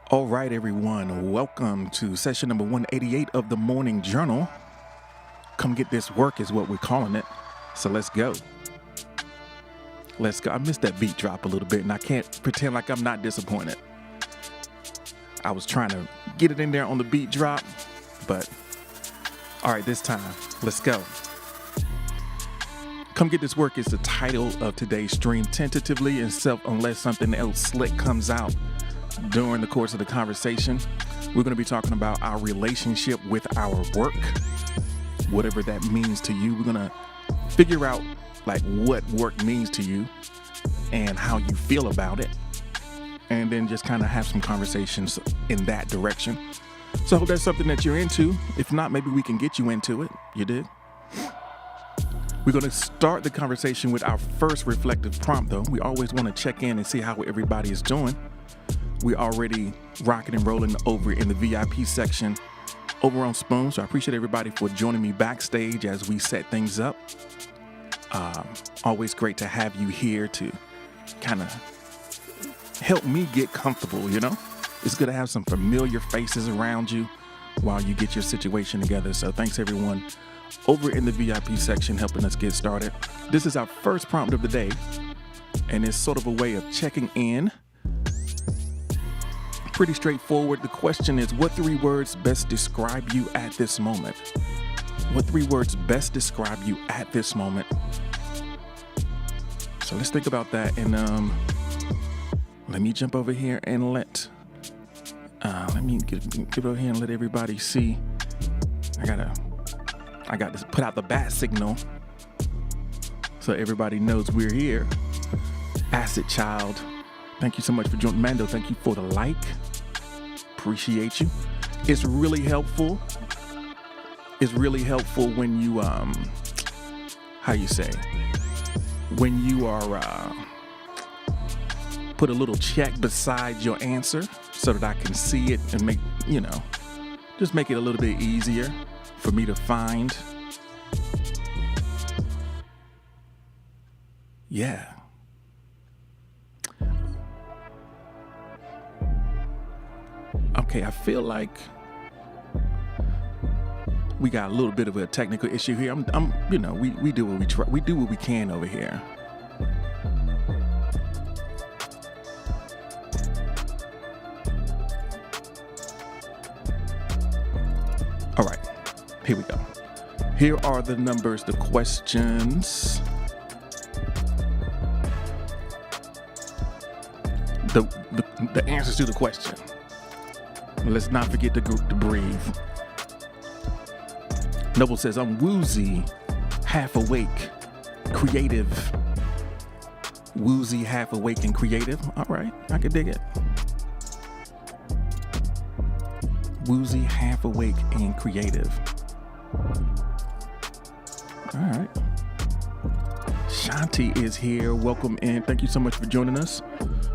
All right, everyone. Welcome to session number 188 of the Morning Journal. Come get this work is what we're calling it. So let's go. Let's go. I missed that beat drop a little bit, and I can't pretend like I'm not disappointed. I was trying to get it in there on the beat drop, but all right, this time, let's go. Come get this work is the title of today's stream, tentatively and unless something else slick comes out during the course of the conversation. We're going to be talking about our relationship with our work, whatever that means to you. We're going to figure out like what work means to you and how you feel about it, and then just kind of have some conversations in that direction. So I hope that's something that you're into. If not, maybe we can get you into it. You did? We're going to start the conversation with our first reflective prompt, though. We always want to check in and see how everybody is doing. We're already rocking and rolling over in the VIP section over on Spoon. So I appreciate everybody for joining me backstage as we set things up. Always great to have you here to kind of help me get comfortable, you know? It's good to have some familiar faces around you while you get your situation together. So thanks everyone over in the VIP section helping us get started. This is our first prompt of the day, and it's sort of a way of checking in. Pretty straightforward. The question is, what three words best describe you at this moment? What three words best describe you at this moment? So let's think about that, and let me jump over here and let me get over here and let everybody see. I got to put out the bat signal so everybody knows we're here. Acid Child, thank you so much for joining. Mando, thank you for the like. Appreciate you. It's really helpful. It's really helpful when you when you are put a little check beside your answer so that I can see it and make it a little bit easier for me to find. Yeah. Okay, I feel like we got a little bit of a technical issue here. We do what we try. We do what we can over here. All right, here we go. Here are the numbers, the questions. The answers to the question. Let's not forget to breathe. Noble says, I'm woozy, half awake, creative. Woozy, half awake, and creative. All right, I can dig it. Woozy, half awake, and creative. All right. Shanti is here. Welcome in. Thank you so much for joining us.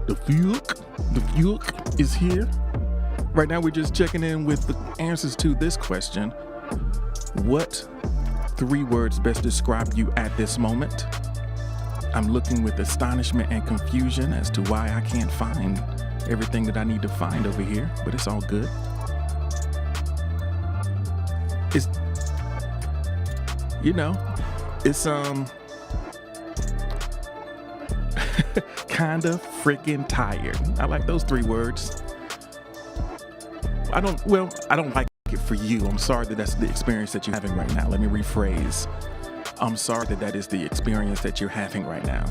The Fuke is here. Right now, we're just checking in with the answers to this question. What three words best describe you at this moment? I'm looking with astonishment and confusion as to why I can't find everything that I need to find over here, but it's all good. It's kinda freaking tired. I like those three words. I don't like it for you. I'm sorry that that's the experience that you're having right now. Let me rephrase. I'm sorry that is the experience that you're having right now.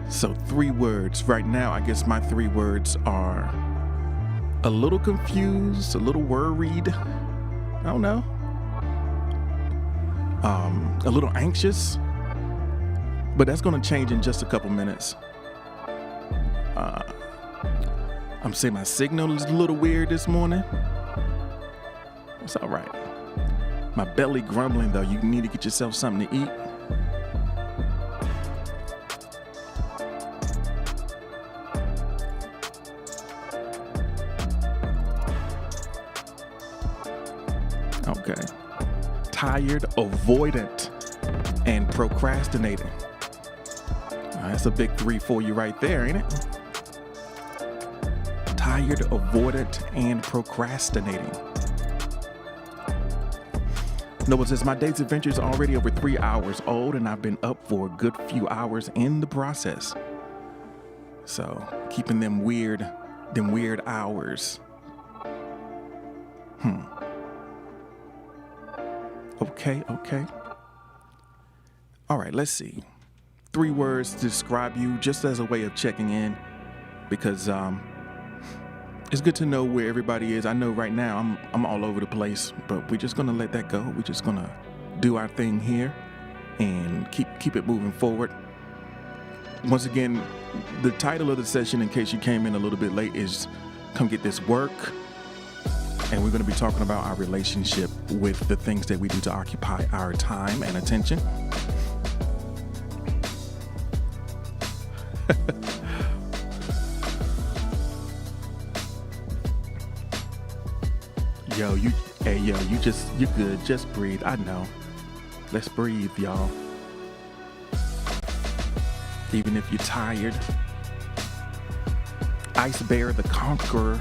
So three words. Right now, I guess my three words are a little confused, a little worried. I don't know. A little anxious, but that's going to change in just a couple minutes. I'm saying my signal is a little weird this morning. It's all right. My belly grumbling though. You need to get yourself something to eat. Okay. tired, avoidant, and procrastinating. That's a big 3 for you right there, ain't it? Tired, avoidant, and procrastinating. Noah says, my day's adventure is already over 3 hours old, and I've been up for a good few hours in the process. So, keeping them weird hours. Okay. All right, let's see. 3 words to describe you, just as a way of checking in, because it's good to know where everybody is. I know right now I'm all over the place, but we're just gonna let that go. We're just gonna do our thing here and keep it moving forward. Once again, the title of the session, in case you came in a little bit late, is Come Get This Work. And we're gonna be talking about our relationship with the things that we do to occupy our time and attention. You're good. Just breathe. I know. Let's breathe, y'all. Even if you're tired. Ice Bear the Conqueror.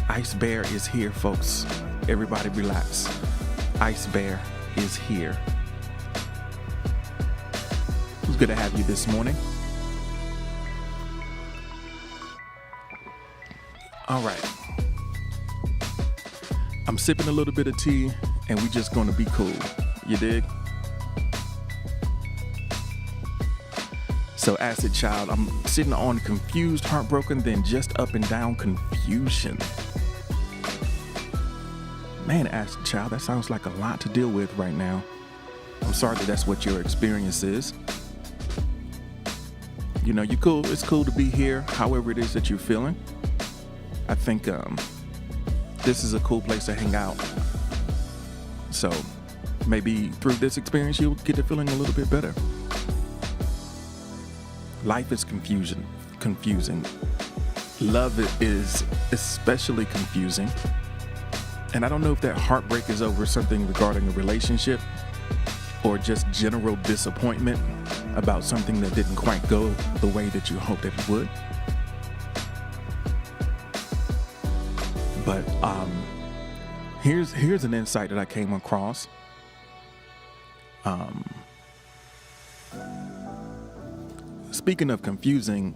Ice Bear is here, folks. Everybody relax. Ice Bear is here. It's good to have you this morning. All right. I'm sipping a little bit of tea, and we just gonna be cool. You dig? So, Acid Child, I'm sitting on confused, heartbroken, then just up and down confusion. Man, Acid Child, that sounds like a lot to deal with right now. I'm sorry that that's what your experience is. You know, you're cool. It's cool to be here, however it is that you're feeling. I think this is a cool place to hang out. So maybe through this experience, you'll get to feeling a little bit better. Life is confusing. Love is especially confusing. And I don't know if that heartbreak is over something regarding a relationship or just general disappointment about something that didn't quite go the way that you hoped that it would. But here's an insight that I came across. Speaking of confusing,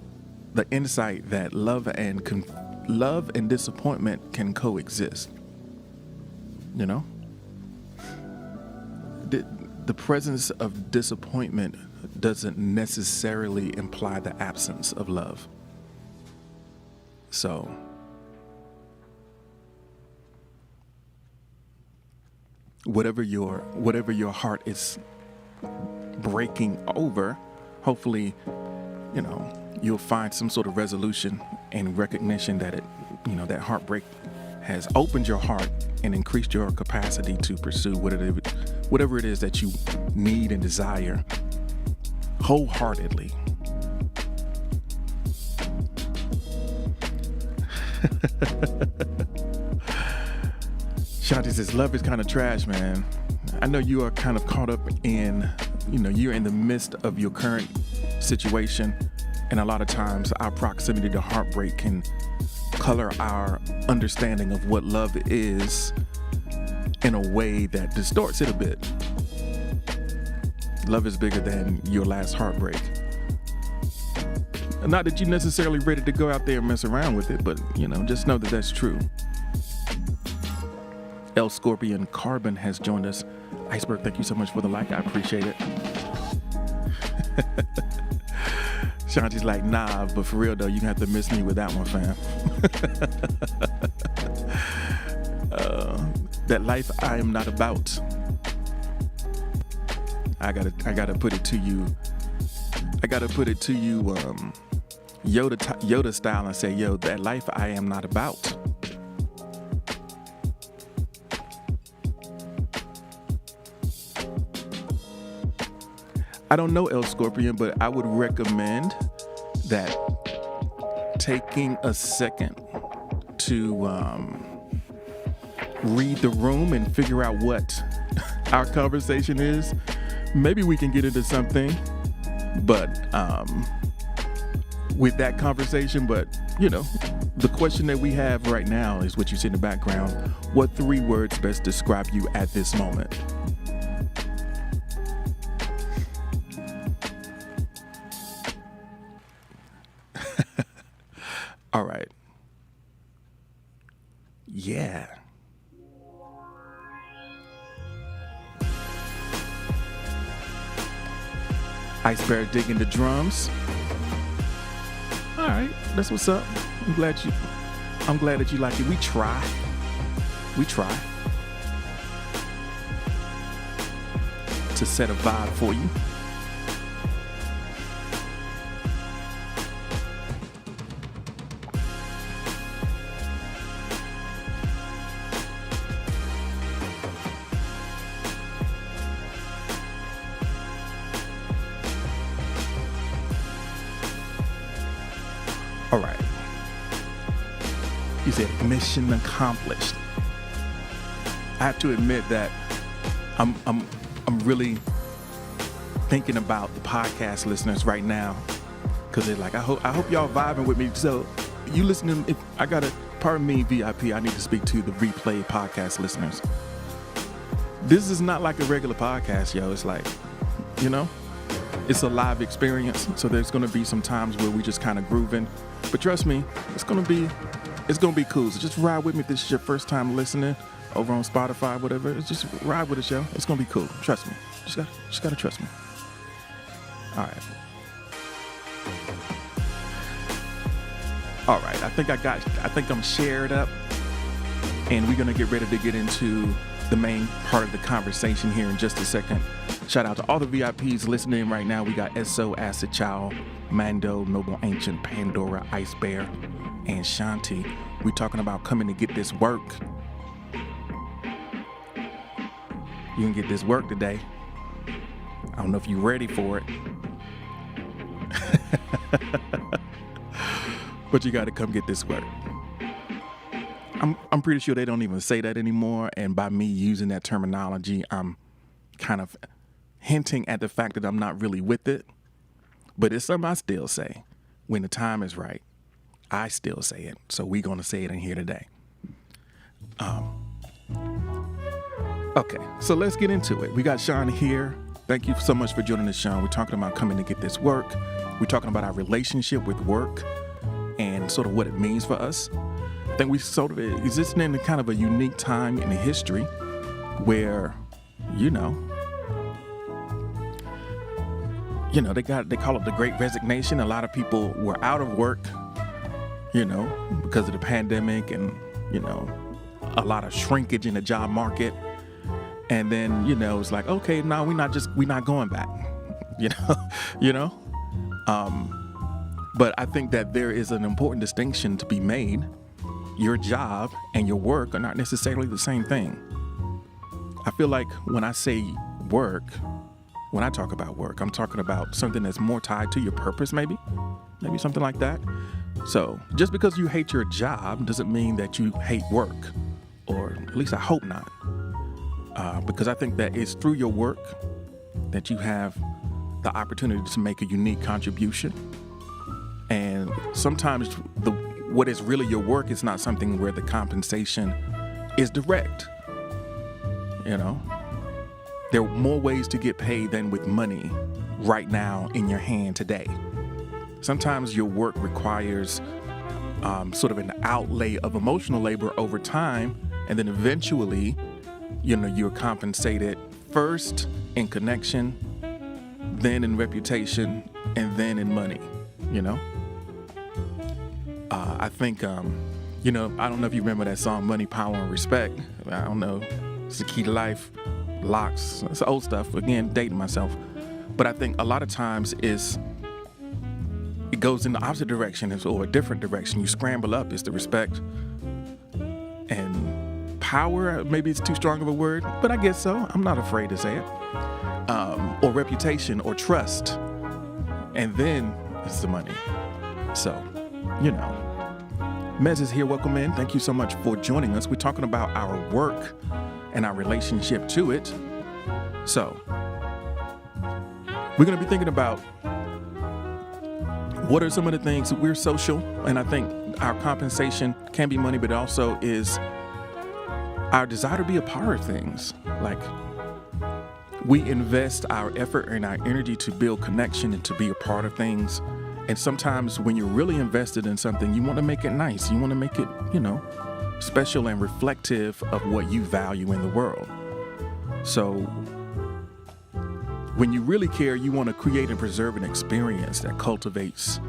the insight that love and disappointment can coexist. You know, the presence of disappointment doesn't necessarily imply the absence of love. So, whatever your heart is breaking over, hopefully, you know, you'll find some sort of resolution and recognition that that heartbreak has opened your heart and increased your capacity to pursue whatever it is that you need and desire wholeheartedly. Shanti says, love is kind of trash, man. I know you are kind of caught up in, you're in the midst of your current situation. And a lot of times our proximity to heartbreak can color our understanding of what love is in a way that distorts it a bit. Love is bigger than your last heartbreak. Not that you're necessarily ready to go out there and mess around with it, but, just know that that's true. L Scorpion Carbon has joined us. Iceberg, thank you so much for the like. I appreciate it. Shanti's like, nah, but for real though, you're gonna have to miss me with that one, fam. That life I am not about. I gotta put it to you. Yoda style and say, yo, that life I am not about. I don't know, El Scorpion, but I would recommend that taking a second to read the room and figure out what our conversation is. Maybe we can get into something, but with that conversation. But, the question that we have right now is what you see in the background. What 3 words best describe you at this moment? All right. Yeah. Ice Bear digging the drums. All right, that's what's up. I'm glad that you like it. We try to set a vibe for you. All right. You said mission accomplished. I have to admit that I'm really thinking about the podcast listeners right now, because they're like, I hope y'all vibing with me. So you listening? Pardon me, VIP. I need to speak to the replay podcast listeners. This is not like a regular podcast, yo. It's like, it's a live experience. So there's gonna be some times where we just kind of grooving. But trust me, it's gonna be cool. So just ride with me if this is your first time listening over on Spotify, whatever. Just ride with us, yo. It's gonna be cool. Trust me. Just gotta trust me. All right. I think I'm shared up, and we're gonna get ready to get into the main part of the conversation here in just a second. Shout out to all the VIPs listening right now. We got SO, Acid Child, Mando, Noble Ancient, Pandora, Ice Bear, and Shanti. We talking about coming to get this work. You can get this work today. I don't know if you're ready for it. But you got to come get this work. I'm pretty sure they don't even say that anymore. And by me using that terminology, I'm kind of hinting at the fact that I'm not really with it. But it's something I still say. When the time is right, I still say it. So we're going to say it in here today. Okay, so let's get into it. We got Sean here. Thank you so much for joining us, Sean. We're talking about coming to get this work. We're talking about our relationship with work and sort of what it means for us. I think we sort of existing in kind of a unique time in history where, they call it the Great Resignation. A lot of people were out of work, because of the pandemic and, a lot of shrinkage in the job market. And then, it's like, okay, no, we're not going back, But I think that there is an important distinction to be made. Your job and your work are not necessarily the same thing. I feel like when I say work, when I talk about work, I'm talking about something that's more tied to your purpose, maybe something like that. So just because you hate your job doesn't mean that you hate work, or at least I hope not. Because I think that it's through your work that you have the opportunity to make a unique contribution. And sometimes what is really your work is not something where the compensation is direct. There are more ways to get paid than with money right now in your hand today. Sometimes your work requires sort of an outlay of emotional labor over time, and then eventually, you're compensated first in connection, then in reputation, and then in money, I think, I don't know if you remember that song, Money, Power, and Respect. I don't know. It's the key to life. Locks. It's old stuff. Again, dating myself. But I think a lot of times it goes in the opposite direction or a different direction. You scramble up. It's the respect. And power, maybe it's too strong of a word, but I guess so. I'm not afraid to say it. Or reputation or trust. And then it's the money. So, Mez is here. Welcome in. Thank you so much for joining us. We're talking about our work and our relationship to it. So, we're going to be thinking about what are some of the things that we're social, and I think our compensation can be money, but it also is our desire to be a part of things. Like, we invest our effort and our energy to build connection and to be a part of things. And sometimes when you're really invested in something, you want to make it nice. You want to make it, special and reflective of what you value in the world. So when you really care, you want to create and preserve an experience that cultivates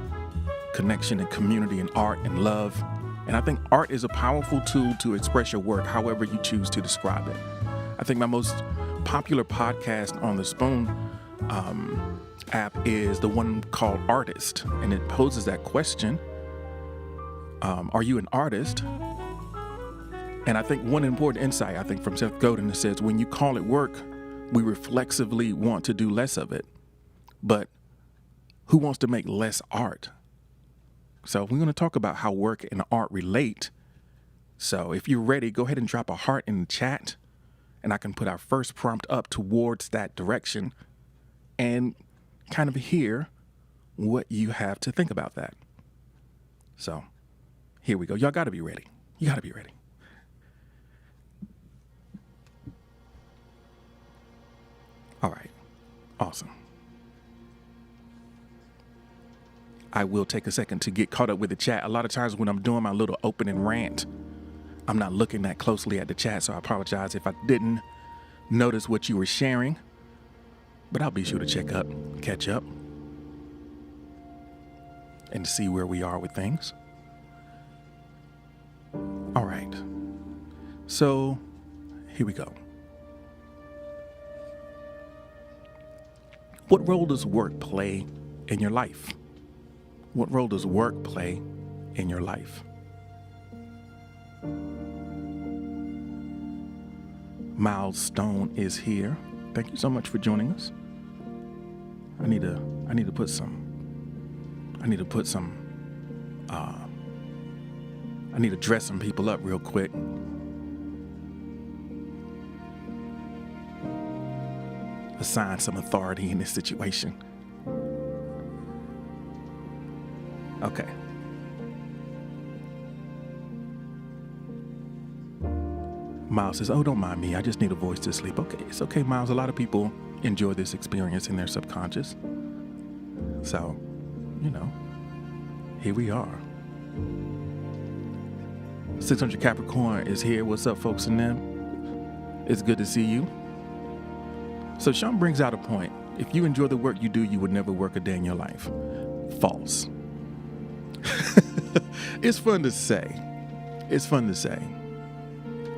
connection and community and art and love. And I think art is a powerful tool to express your work, however you choose to describe it. I think my most popular podcast on the Spoon app is the one called Artist, and it poses that question, are you an artist? And I think one important insight, from Seth Godin, that says, when you call it work, we reflexively want to do less of it. But who wants to make less art? So we're going to talk about how work and art relate. So if you're ready, go ahead and drop a heart in the chat, and I can put our first prompt up towards that direction and kind of hear what you have to think about that. So here we go. Y'all got to be ready. You got to be ready. All right. Awesome. I will take a second to get caught up with the chat. A lot of times when I'm doing my little opening rant, I'm not looking that closely at the chat, so I apologize if I didn't notice what you were sharing. But I'll be sure to catch up, and see where we are with things. All right. So here we go. What role does work play in your life? What role does work play in your life? Miles Stone is here. Thank you so much for joining us. I need to dress some people up real quick. Assign some authority in this situation. Okay. Miles says, oh, don't mind me. I just need a voice to sleep. Okay, it's okay, Miles. A lot of people enjoy this experience in their subconscious. So, here we are. 600 Capricorn is here. What's up, folks and them? It's good to see you. So Sean brings out a point. If you enjoy the work you do, you would never work a day in your life. False. It's fun to say.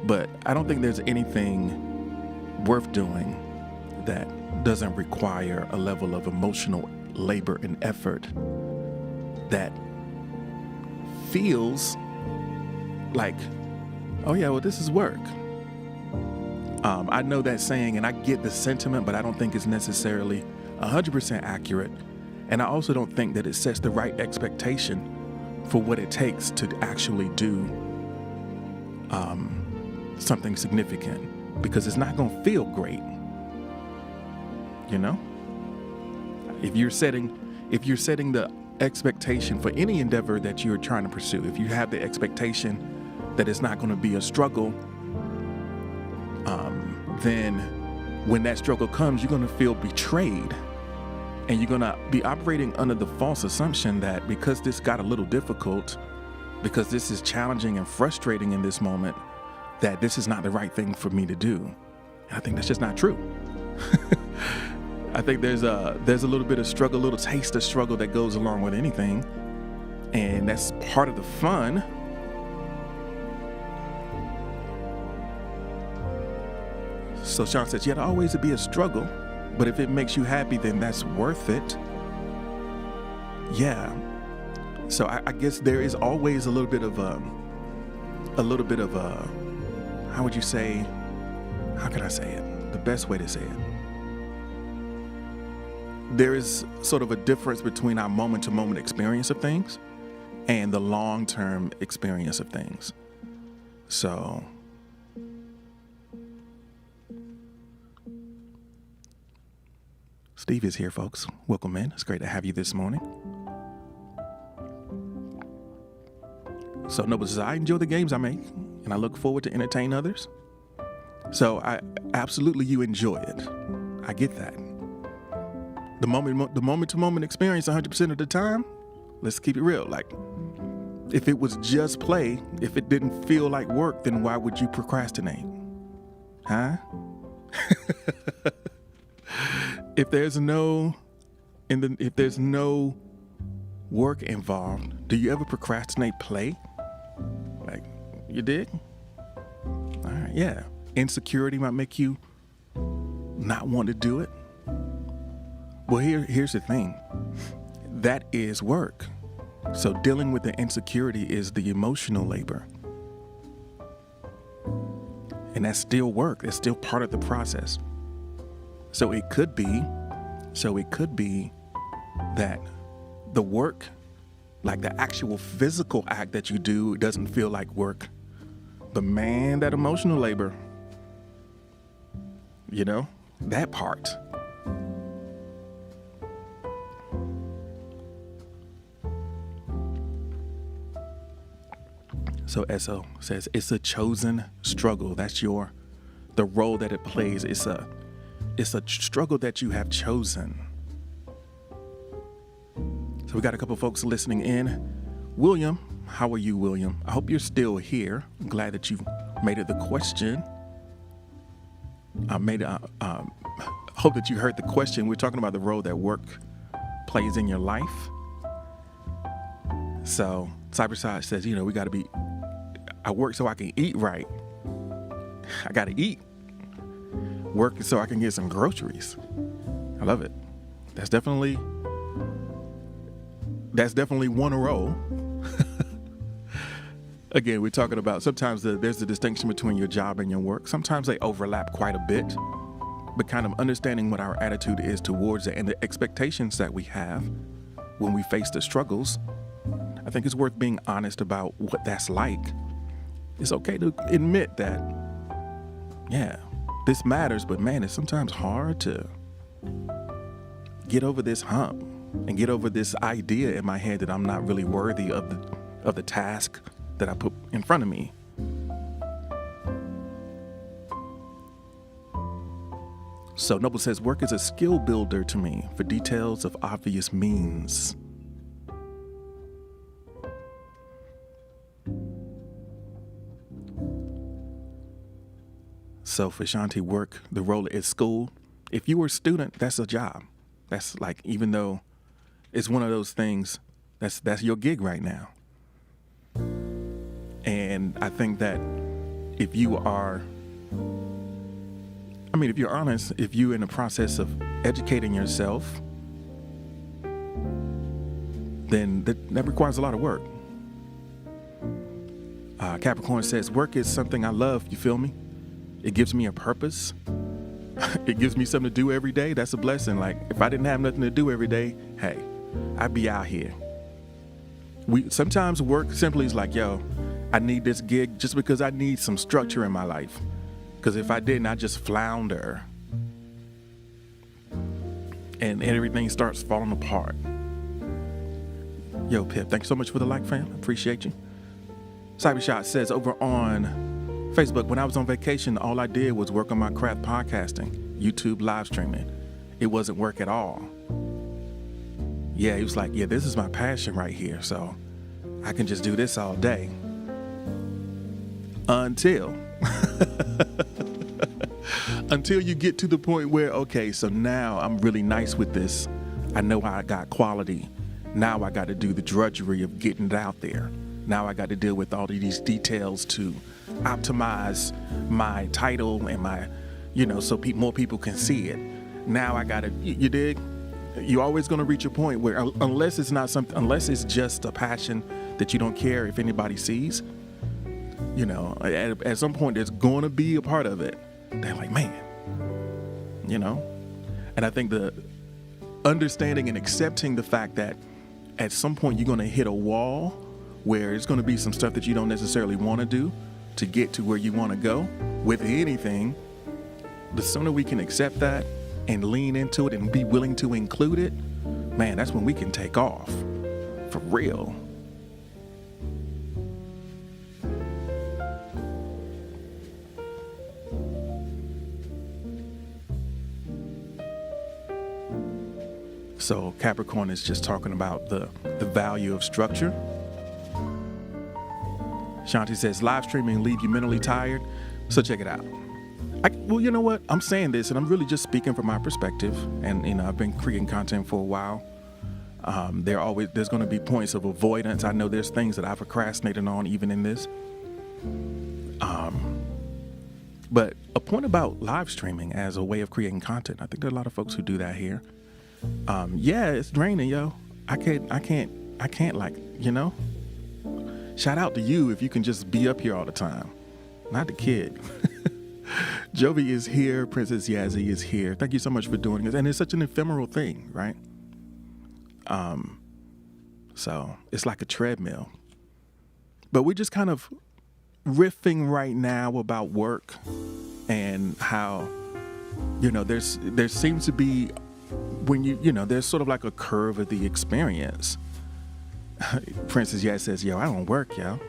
But I don't think there's anything worth doing that doesn't require a level of emotional labor and effort that feels like, oh yeah, well, this is work. I know that saying, and I get the sentiment, but I don't think it's necessarily 100% accurate. And I also don't think that it sets the right expectation for what it takes to actually do something significant, because it's not going to feel great. If you're setting the expectation for any endeavor that you're trying to pursue, if you have the expectation that it's not going to be a struggle, then when that struggle comes, you're going to feel betrayed, and you're going to be operating under the false assumption that because this got a little difficult, because this is challenging and frustrating in this moment, that this is not the right thing for me to do. And I think that's just not true. I think there's a little bit of struggle, a little taste of struggle that goes along with anything, and that's part of the fun. So Sean says, yeah, there'll always be a struggle, but if it makes you happy, then that's worth it. Yeah. So I guess there is always a little bit of how would you say, how can I say it? The best way to say it. There is sort of a difference between our moment-to-moment experience of things and the long-term experience of things. So Steve is here, folks. Welcome in. It's great to have you this morning. So Noble says, I enjoy the games I make, and I look forward to entertain others. So I absolutely, you enjoy it. I get that. The moment-to-moment experience 100% of the time, let's keep it real. Like, if it was just play, if it didn't feel like work, then why would you procrastinate? Huh? If there's no work involved, do you ever procrastinate play? Like, you did? All right, yeah. Insecurity might make you not want to do it. Well, here's the thing. That is work. So dealing with the insecurity is the emotional labor. And that's still work. It's still part of the process. So it could be that the work, like the actual physical act that you do, doesn't feel like work. But man, that emotional labor, that part. So Esso says it's a chosen struggle. That's the role that it plays. It's a struggle that you have chosen. So we got a couple folks listening in. William, how are you, William? I hope you're still here. I'm glad that you made it the question. Hope that you heard the question. We're talking about the role that work plays in your life. So Cyberside says, we got to be, I work so I can eat right. I got to eat. Work so I can get some groceries. I love it. That's definitely one role. Again, we're talking about sometimes there's a distinction between your job and your work. Sometimes they overlap quite a bit, but kind of understanding what our attitude is towards it and the expectations that we have when we face the struggles, I think it's worth being honest about what that's like. It's okay to admit that, this matters, but man, it's sometimes hard to get over this hump and get over this idea in my head that I'm not really worthy of the task that I put in front of me. So Noble says, work is a skill builder to me for details of obvious means. So for Shanti, work, the role is school. If you were a student, that's a job. That's like, even though it's one of those things, that's your gig right now. And I think that if you're honest, if you're in the process of educating yourself, then that requires a lot of work. Capricorn says, work is something I love, you feel me? It gives me a purpose. It gives me something to do every day. That's a blessing. Like, if I didn't have nothing to do every day, hey, I'd be out here. Sometimes work simply is like, I need this gig just because I need some structure in my life. Because if I didn't, I'd just flounder. And everything starts falling apart. Yo, Pip, thanks so much for the like, fam. Appreciate you. Cybershot says, over on Facebook, when I was on vacation, all I did was work on my craft podcasting, YouTube live streaming. It wasn't work at all. Yeah, he was like, this is my passion right here. So I can just do this all day. Until you get to the point where, okay, so now I'm really nice with this. I know I got quality. Now I got to do the drudgery of getting it out there. Now I got to deal with all of these details to optimize my title and my, so more people can see it. Now I got to, you dig? You're always going to reach a point where, unless it's just a passion that you don't care if anybody sees, at some point there's going to be a part of it. They're like, man, and I think the understanding and accepting the fact that at some point you're going to hit a wall where it's going to be some stuff that you don't necessarily want to do to get to where you want to go with anything. The sooner we can accept that and lean into it and be willing to include it, man, that's when we can take off for real. So Capricorn is just talking about the value of structure. Shanti says, live streaming leave you mentally tired. So check it out. Well, you know what? I'm saying this, and I'm really just speaking from my perspective. And, I've been creating content for a while. There's going to be points of avoidance. I know there's things that I've procrastinated on even in this. But a point about live streaming as a way of creating content, I think there are a lot of folks who do that here. Yeah, it's draining, yo. I can't like, shout out to you if you can just be up here all the time. Not the kid. Jovi is here. Princess Yazzie is here. Thank you so much for doing this. And it's such an ephemeral thing, right? So it's like a treadmill. But we're just kind of riffing right now about work and how, there seems to be when there's sort of like a curve of the experience. Princess Yaz says, yo, I don't work, yo.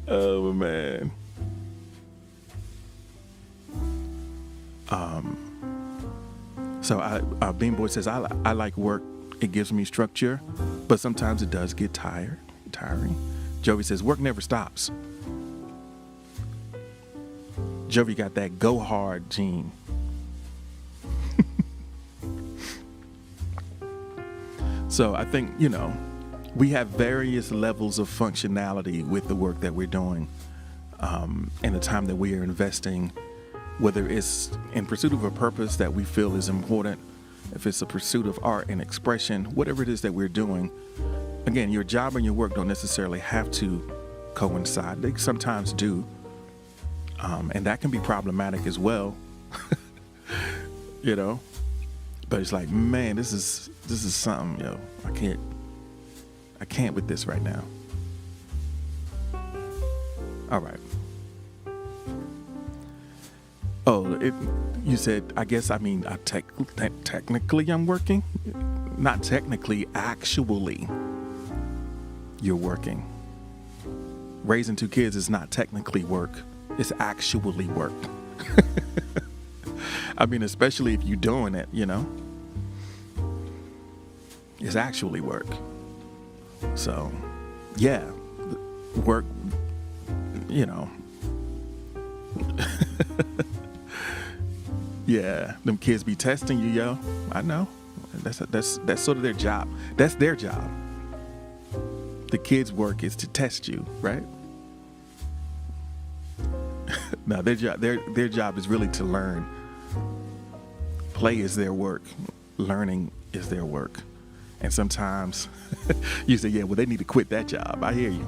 Oh, man. So Bean Boy says, I like work. It gives me structure, but sometimes it does get tiring. Jovi says, work never stops. Jovi got that go hard gene. So I think, we have various levels of functionality with the work that we're doing, and the time that we are investing, whether it's in pursuit of a purpose that we feel is important, if it's a pursuit of art and expression, whatever it is that we're doing. Again, your job and your work don't necessarily have to coincide. They sometimes do. And that can be problematic as well. But it's like, man, this is something, yo. I can't with this right now. All right. Oh, you said, technically I'm working? Not technically, actually you're working. Raising 2 kids is not technically work. It's actually work. Especially if you're doing it, It's actually work. So, yeah, work, Yeah, them kids be testing you, yo. I know. That's sort of their job. That's their job. The kids' work is to test you, right? No, their job is really to learn. Play is their work. Learning is their work. And sometimes you say, yeah, well, they need to quit that job. I hear you.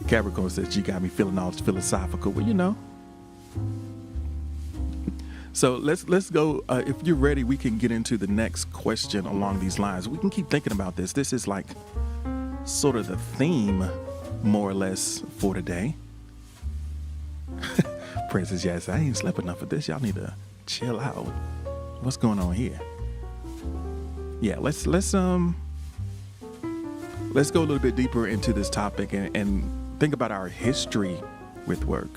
Capricorn says, you got me feeling all philosophical. Well, So let's go. If you're ready, we can get into the next question along these lines. We can keep thinking about this. This is like sort of the theme, more or less, for today. Princess, yes, I ain't slept enough for this. Y'all need to chill out. What's going on here? Yeah, let's go a little bit deeper into this topic and think about our history with work.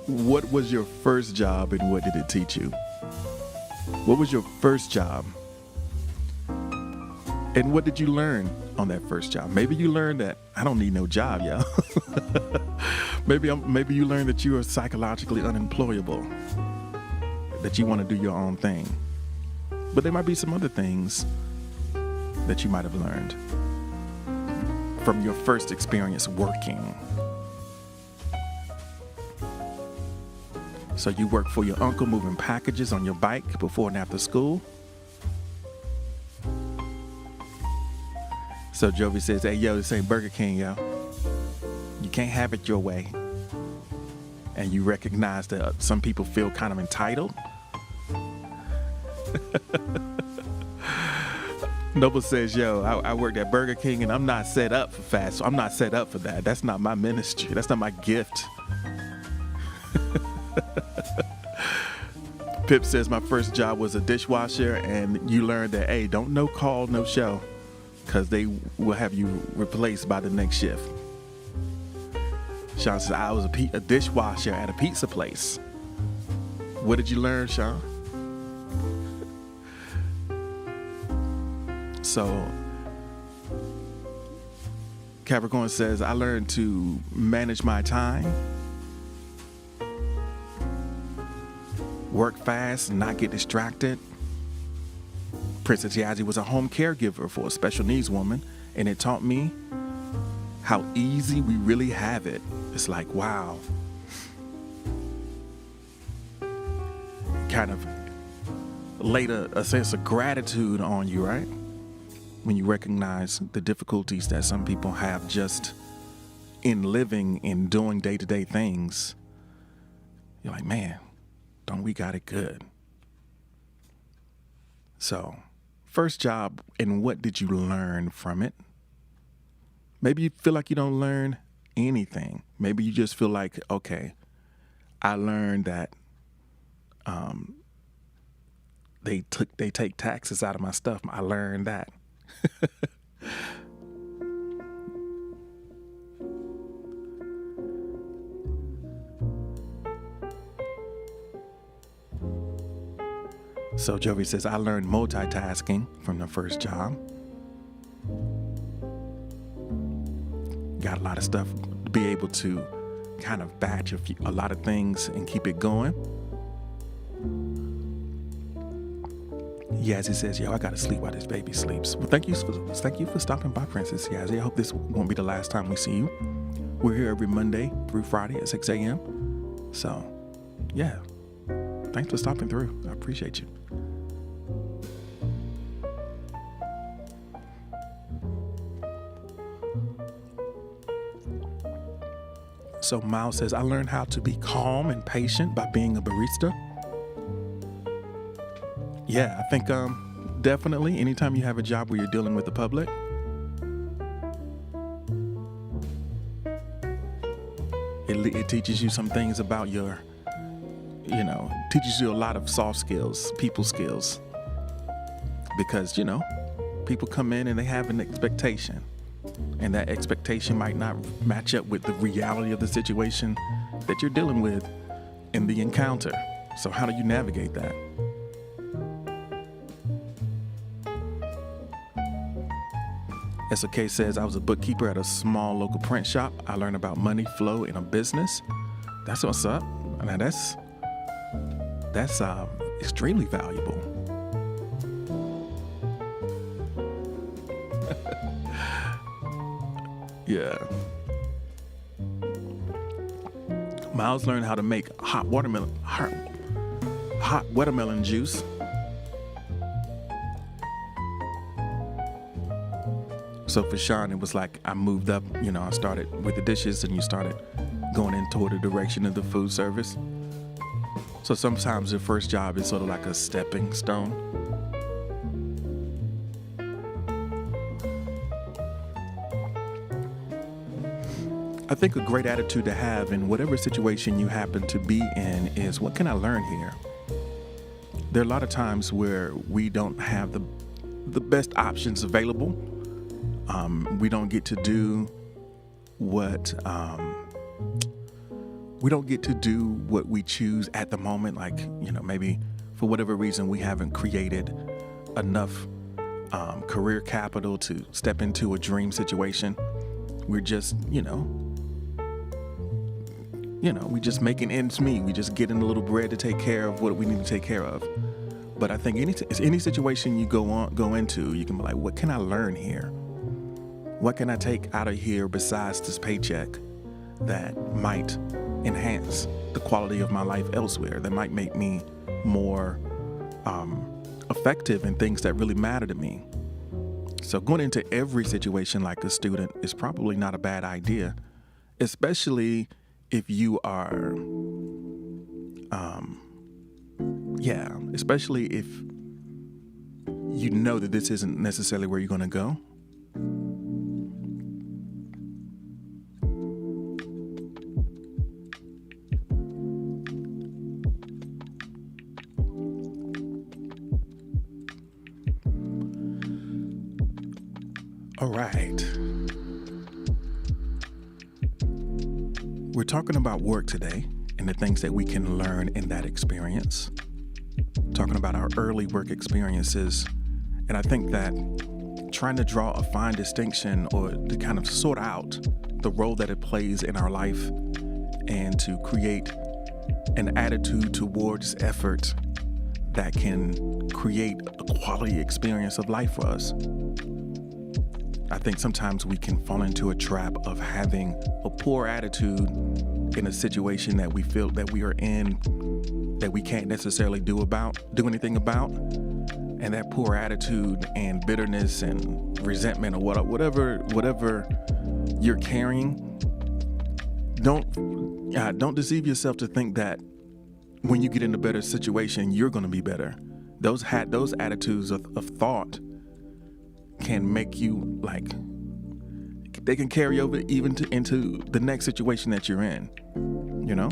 What was your first job and what did it teach you? What was your first job? And what did you learn on that first job? Maybe you learned that I don't need no job, yo. Maybe you learned that you are psychologically unemployable, that you want to do your own thing. But there might be some other things that you might have learned from your first experience working. So you work for your uncle moving packages on your bike before and after school. So Jovi says, hey, yo, this ain't Burger King, yo. You can't have it your way. And you recognize that some people feel kind of entitled. Noble says, yo, I worked at Burger King and I'm not set up for fast. So I'm not set up for that. That's not my ministry. That's not my gift. Pip says, my first job was a dishwasher, and you learned that, hey, don't no call, no show, because they will have you replaced by the next shift. Sean says, I was a dishwasher at a pizza place. What did you learn, Sean? So Capricorn says, I learned to manage my time, work fast, and not get distracted. Princess Yazzie was a home caregiver for a special needs woman, and it taught me how easy we really have it. It's like, wow. Kind of laid a sense of gratitude on you, right? When you recognize the difficulties that some people have just in living and doing day-to-day things. You're like, man, don't we got it good? So, first job, and what did you learn from it? Maybe you feel like you don't learn anything. Maybe you just feel like, okay, I learned that they take taxes out of my stuff. I learned that. So Jovi says, I learned multitasking from the first job. Got a lot of stuff to be able to kind of batch a lot of things and keep it going. Yazzie says, yo, I gotta sleep while this baby sleeps. Well, thank you for stopping by, Princess Yazzie. I hope this won't be the last time we see you. We're here every Monday through Friday at 6 a.m. So, yeah, thanks for stopping through. I appreciate you. So Miles says, I learned how to be calm and patient by being a barista. Yeah, I think definitely anytime you have a job where you're dealing with the public, it teaches you some things about teaches you a lot of soft skills, people skills. Because, people come in and they have an expectation. And that expectation might not match up with the reality of the situation that you're dealing with in the encounter. So how do you navigate that? SOK says, I was a bookkeeper at a small local print shop. I learned about money flow in a business. That's what's up. Now that's extremely valuable. Yeah. Miles learned how to make hot watermelon juice. So for Sean, it was like I moved up, I started with the dishes and you started going in toward the direction of the food service. So sometimes the first job is sort of like a stepping stone. I think a great attitude to have in whatever situation you happen to be in is, what can I learn here? There are a lot of times where we don't have the best options available. We don't get to do what we choose at the moment. Like, maybe for whatever reason we haven't created enough career capital to step into a dream situation. We're just, we just making ends meet. We just getting a little bread to take care of what we need to take care of. But I think any situation you go into, you can be like, what can I learn here? What can I take out of here besides this paycheck that might enhance the quality of my life elsewhere, that might make me more effective in things that really matter to me? So going into every situation like a student is probably not a bad idea, especially if you are, especially if you know that this isn't necessarily where you're going to go. All right. We're talking about work today and the things that we can learn in that experience. Talking about our early work experiences. And I think that trying to draw a fine distinction or to kind of sort out the role that it plays in our life and to create an attitude towards effort that can create a quality experience of life for us. I think sometimes we can fall into a trap of having a poor attitude in a situation that we feel that we are in that we can't necessarily do anything about. And that poor attitude and bitterness and resentment or whatever you're carrying, don't deceive yourself to think that when you get in a better situation, you're going to be better. Those attitudes of thought can make you they can carry over even into the next situation that you're in, you know?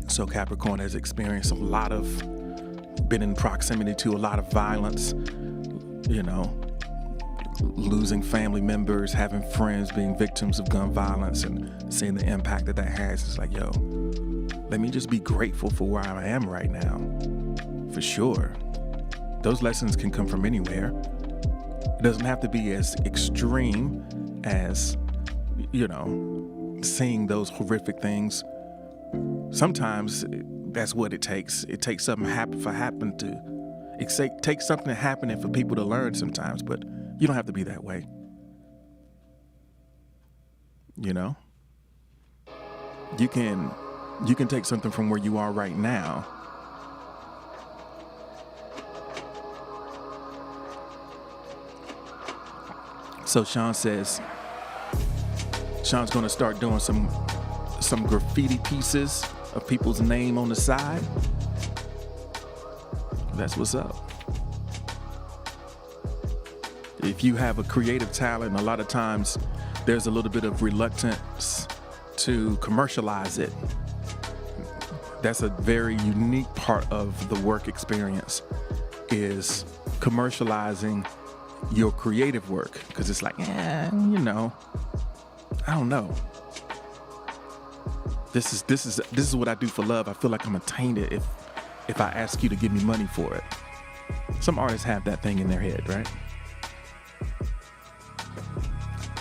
So Capricorn has experienced been in proximity to a lot of violence, you know, losing family members, having friends being victims of gun violence and seeing the impact that has. It's like, yo, let me just be grateful for where I am right now. For sure. Those lessons can come from anywhere. It doesn't have to be as extreme as, you know, seeing those horrific things. Sometimes that's what it takes. It takes something it takes something happening for people to learn sometimes, but you don't have to be that way. You know? You can take something from where you are right now So Sean says Sean's going to start doing some graffiti pieces of people's name on the side. That's what's up. If you have a creative talent, a lot of times there's a little bit of reluctance to commercialize it. That's a very unique part of the work experience, is commercializing your creative work, because it's like, I don't know. This is what I do for love. I feel like I'm tainted if I ask you to give me money for it. Some artists have that thing in their head, right?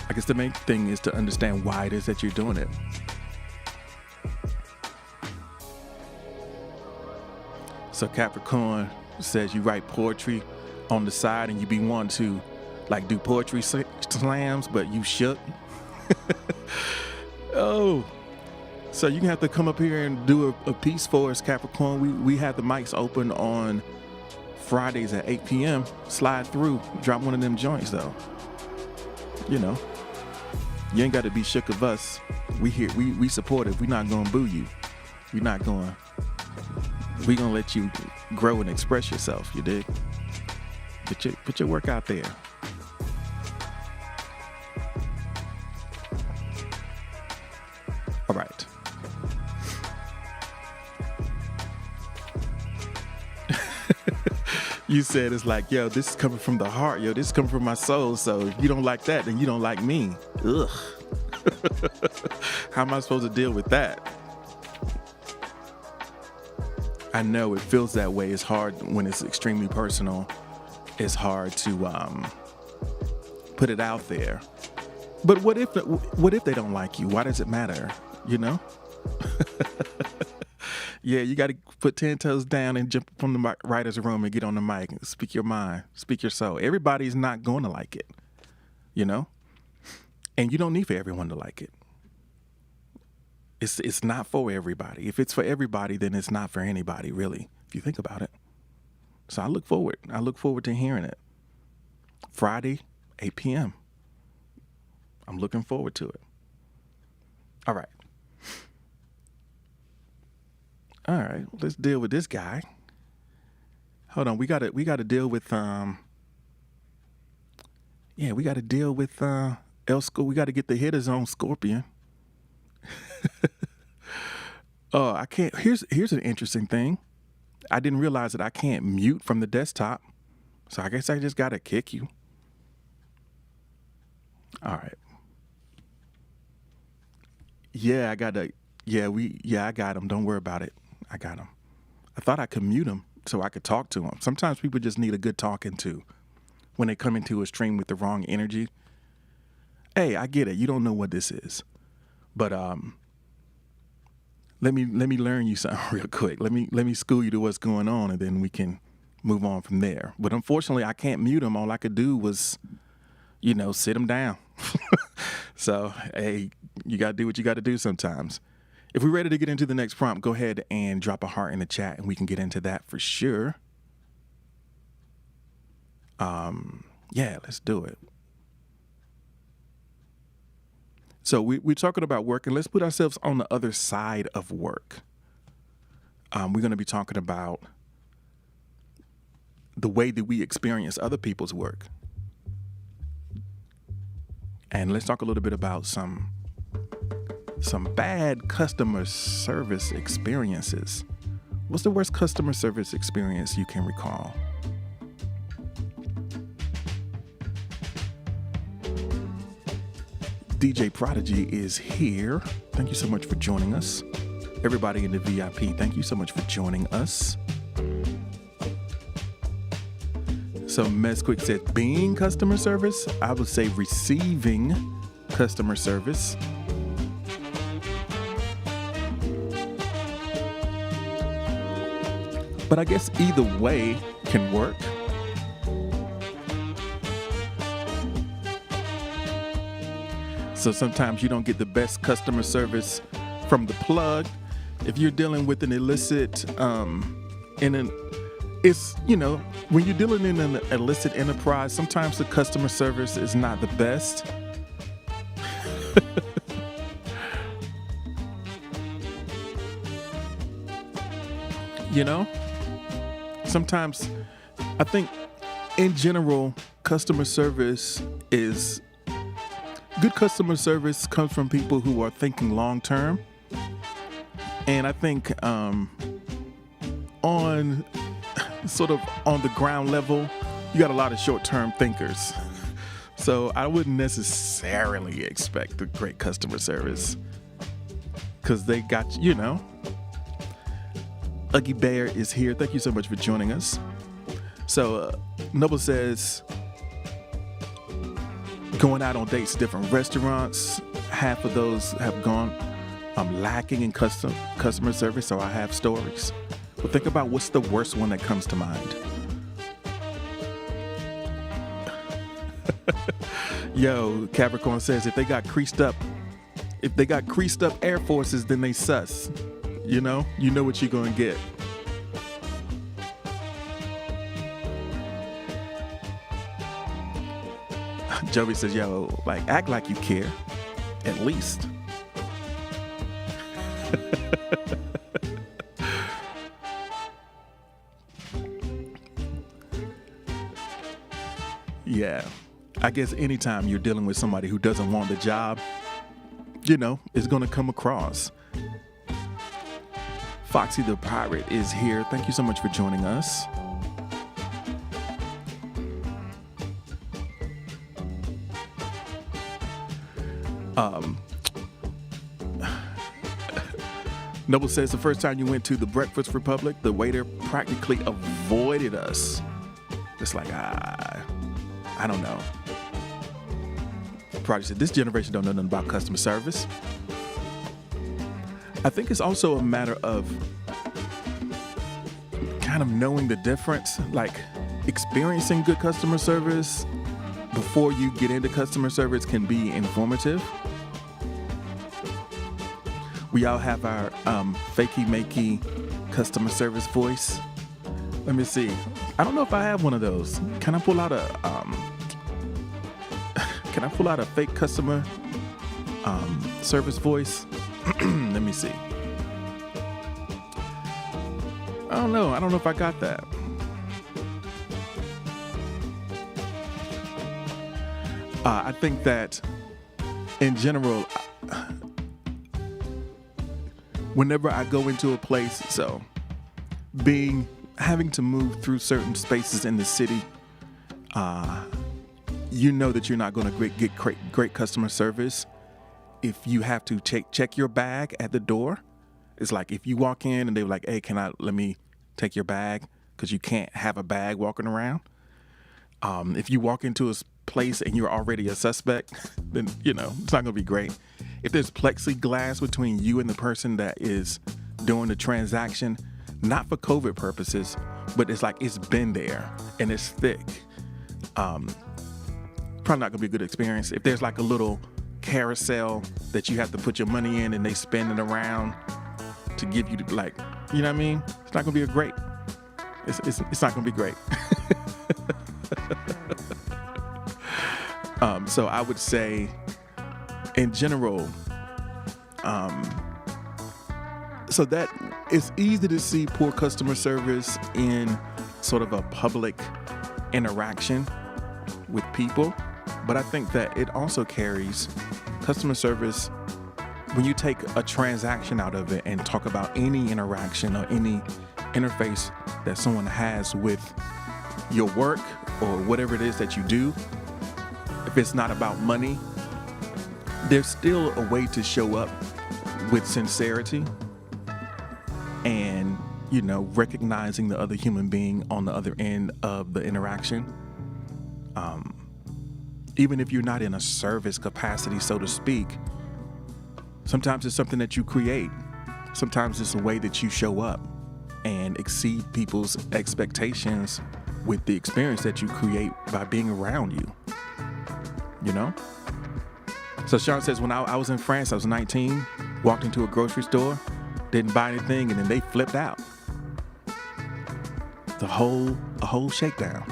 I guess the main thing is to understand why it is that you're doing it. So Capricorn says you write poetry on the side and you be wanting to like do poetry slams, but you shook. Oh, so you have to come up here and do a piece for us, Capricorn. We have the mics open on Fridays at 8 p.m. Slide through, drop one of them joints though. You know, you ain't got to be shook of us. We here, we support it. We're not gonna boo you. We're gonna let you grow and express yourself. You dig? Put your work out there. All right. You said it's like, yo, this is coming from the heart. Yo, this is coming from my soul. So if you don't like that, then you don't like me. Ugh. How am I supposed to deal with that? I know it feels that way. It's hard when it's extremely personal. It's hard to put it out there. But what if they don't like you? Why does it matter? You know? Yeah, you got to put 10 toes down and jump from the writer's room and get on the mic and speak your mind, speak your soul. Everybody's not going to like it, you know? And you don't need for everyone to like it. It's not for everybody. If it's for everybody, then it's not for anybody, really, if you think about it. So I look forward to hearing it. Friday, 8 p.m. I'm looking forward to it. All right. Let's deal with this guy. Hold on, we gotta deal with we gotta deal with Elsco. We gotta get the hitters on Scorpion. Oh, I can't. Here's an interesting thing. I didn't realize that I can't mute from the desktop, so I guess I just gotta kick you. All right. Yeah, I got him. Don't worry about it. I got him. I thought I could mute him so I could talk to him. Sometimes people just need a good talking to when they come into a stream with the wrong energy. Hey, I get it. You don't know what this is, but let me learn you something real quick. Let me school you to what's going on, and then we can move on from there. But unfortunately, I can't mute him. All I could do was, sit him down. So, hey, you got to do what you got to do sometimes. If we're ready to get into the next prompt, go ahead and drop a heart in the chat, and we can get into that for sure. Let's do it. So we're talking about work, and let's put ourselves on the other side of work. We're going to be talking about the way that we experience other people's work. And let's talk a little bit about some bad customer service experiences. What's the worst customer service experience you can recall? DJ Prodigy is here. Thank you so much for joining us. Everybody in the VIP, thank you so much for joining us. So Mesquick said being customer service. I would say receiving customer service. But I guess either way can work. So sometimes you don't get the best customer service from the plug. If you're dealing with an illicit, when you're dealing in an illicit enterprise, sometimes the customer service is not the best. Sometimes I think in general, customer service is good. Customer service comes from people who are thinking long term. And I think on the ground level, you got a lot of short-term thinkers. So I wouldn't necessarily expect a great customer service because they got, Uggy Bear is here. Thank you so much for joining us. So Noble says, going out on dates to different restaurants, half of those have gone. I'm lacking in customer service, so I have stories. But think about what's the worst one that comes to mind. Yo, Capricorn says if they got creased up Air Forces, then they sus. You know what you're gonna get. Joey says, yo, act like you care, at least. Yeah, I guess anytime you're dealing with somebody who doesn't want the job, it's going to come across. Foxy the Pirate is here. Thank you so much for joining us. Noble says the first time you went to the Breakfast Republic, the waiter practically avoided us. It's like, I don't know. Project said, this generation don't know nothing about customer service. I think it's also a matter of kind of knowing the difference, experiencing good customer service before you get into customer service can be informative. We all have our fakey makey customer service voice. Let me see. I don't know if I have one of those. Can I pull out a fake customer service voice? Let me see. I don't know. I don't know if I got that. I think that in general, whenever I go into a place, so having to move through certain spaces in the city, you know that you're not going to get great customer service if you have to check your bag at the door. It's like if you walk in and they're like, hey, let me take your bag, because you can't have a bag walking around. If you walk into a place and you're already a suspect, then, it's not going to be great. If there's plexiglass between you and the person that is doing the transaction, not for COVID purposes, but it's like it's been there and it's thick, probably not going to be a good experience. If there's like a little carousel that you have to put your money in and they spin it around to give you it's not going to be it's not going to be great. So I would say in general, so that it's easy to see poor customer service in sort of a public interaction with people, but I think that it also carries customer service when you take a transaction out of it and talk about any interaction or any interface that someone has with your work or whatever it is that you do. If it's not about money, there's still a way to show up with sincerity and, recognizing the other human being on the other end of the interaction. Even if you're not in a service capacity, so to speak, sometimes it's something that you create. Sometimes it's a way that you show up and exceed people's expectations with the experience that you create by being around you. So Sean says, when I was in France, I was 19, walked into a grocery store, didn't buy anything, and then they flipped out. A whole shakedown.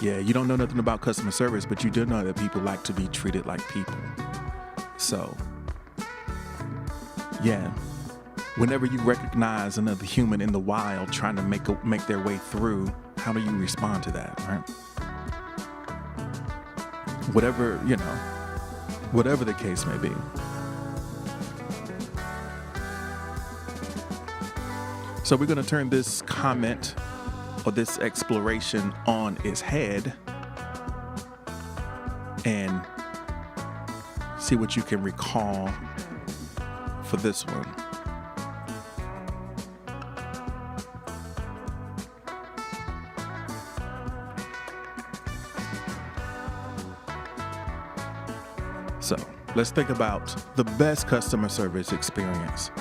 Yeah, you don't know nothing about customer service, but you do know that people like to be treated like people. So, yeah, whenever you recognize another human in the wild trying to make their way through, how do you respond to that, right? Whatever the case may be. So we're going to turn this comment or this exploration on its head and see what you can recall for this one. So let's think about the best customer service experience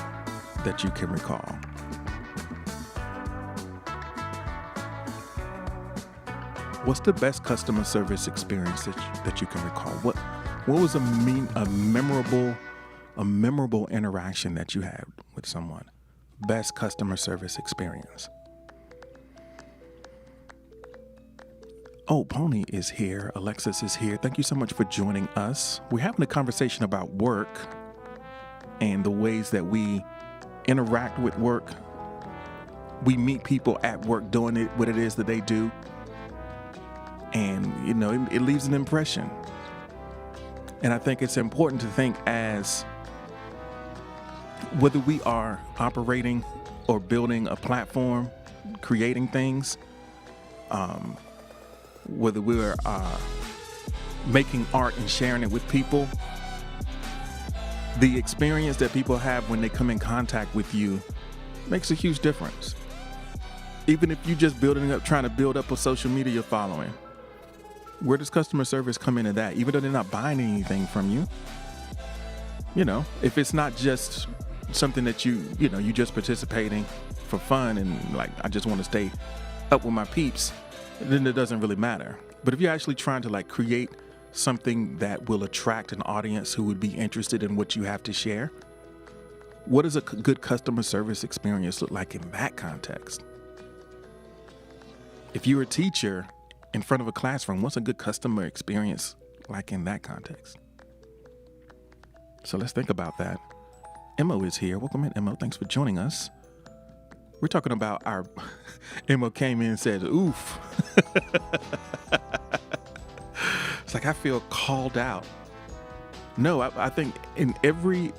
that you can recall. What's the best customer service experience that you can recall? What was a memorable interaction that you had with someone? Best customer service experience. Oh, Pony is here. Alexis is here. Thank you so much for joining us. We're having a conversation about work and the ways that we interact with work. We meet people at work doing what it is that they do. And, it leaves an impression. And I think it's important to think as whether we are operating or building a platform, creating things, whether we're making art and sharing it with people, the experience that people have when they come in contact with you makes a huge difference. Even if you're just trying to build up a social media following, where does customer service come into that? Even though they're not buying anything from you, if it's not just something that you just participating for fun and like, I just want to stay up with my peeps, then it doesn't really matter. But if you're actually trying to like create something that will attract an audience who would be interested in what you have to share? What does a good customer service experience look like in that context? If you're a teacher in front of a classroom, what's a good customer experience like in that context? So let's think about that. Emma is here. Welcome in, Emma. Thanks for joining us. We're talking about our... Emma came in and said, oof. It's like, I feel called out. No, I think in every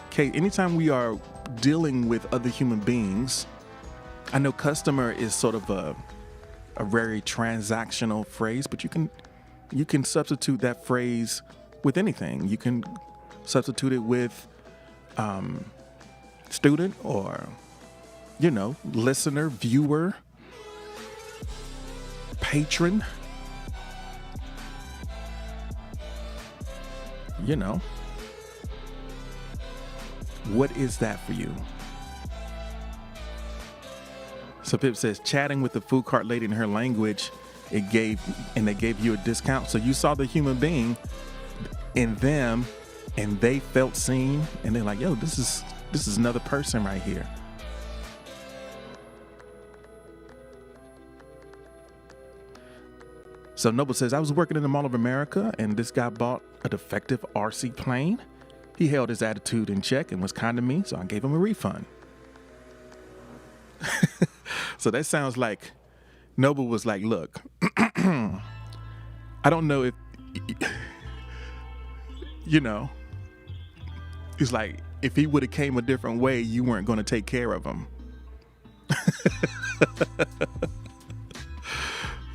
case, anytime we are dealing with other human beings, I know customer is sort of a very transactional phrase, but you can substitute that phrase with anything. You can substitute it with student or, listener, viewer, patron. What is that for you? So Pip says, chatting with the food cart lady in her language, they gave you a discount. So you saw the human being in them and they felt seen and they're like, yo, this is another person right here. So Noble says, I was working in the Mall of America and this guy bought a defective RC plane. He held his attitude in check and was kind to me, so I gave him a refund. So that sounds like Noble was like, look, I don't know if, it's like, if he would have came a different way, you weren't going to take care of him.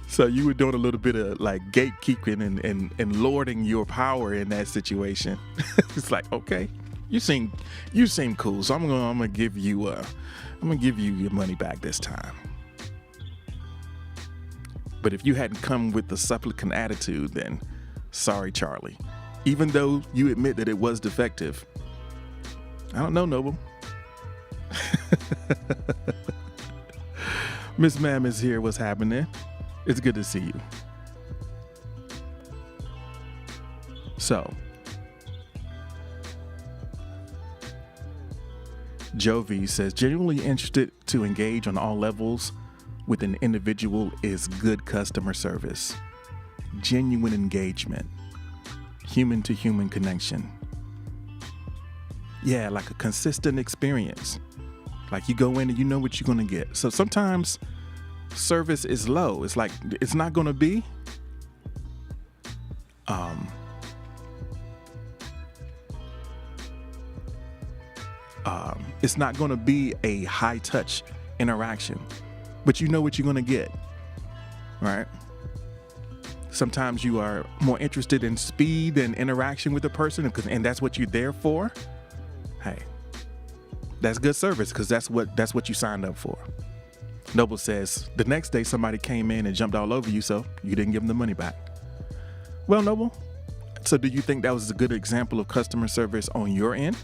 So you were doing a little bit of like gatekeeping and lording your power in that situation. It's like, okay, you seem cool, so I'm gonna give you your money back this time. But if you hadn't come with the supplicant attitude, then sorry, Charlie. Even though you admit that it was defective. I don't know, Noble. Miss Mam is here. What's happening? It's good to see you. So, Jovi says, genuinely interested to engage on all levels with an individual is good customer service. Genuine engagement. Human to human connection. Yeah, like a consistent experience. Like you go in and you know what you're going to get. So sometimes service is low. It's like, it's not going to be it's not going to be a high touch interaction, but you know what you're going to get, right? Sometimes you are more interested in speed and interaction with the person, and that's what you're there for. Hey, that's good service because that's what you signed up for. Noble says, the next day somebody came in and jumped all over you, so you didn't give them the money back. Well, Noble, so do you think that was a good example of customer service on your end?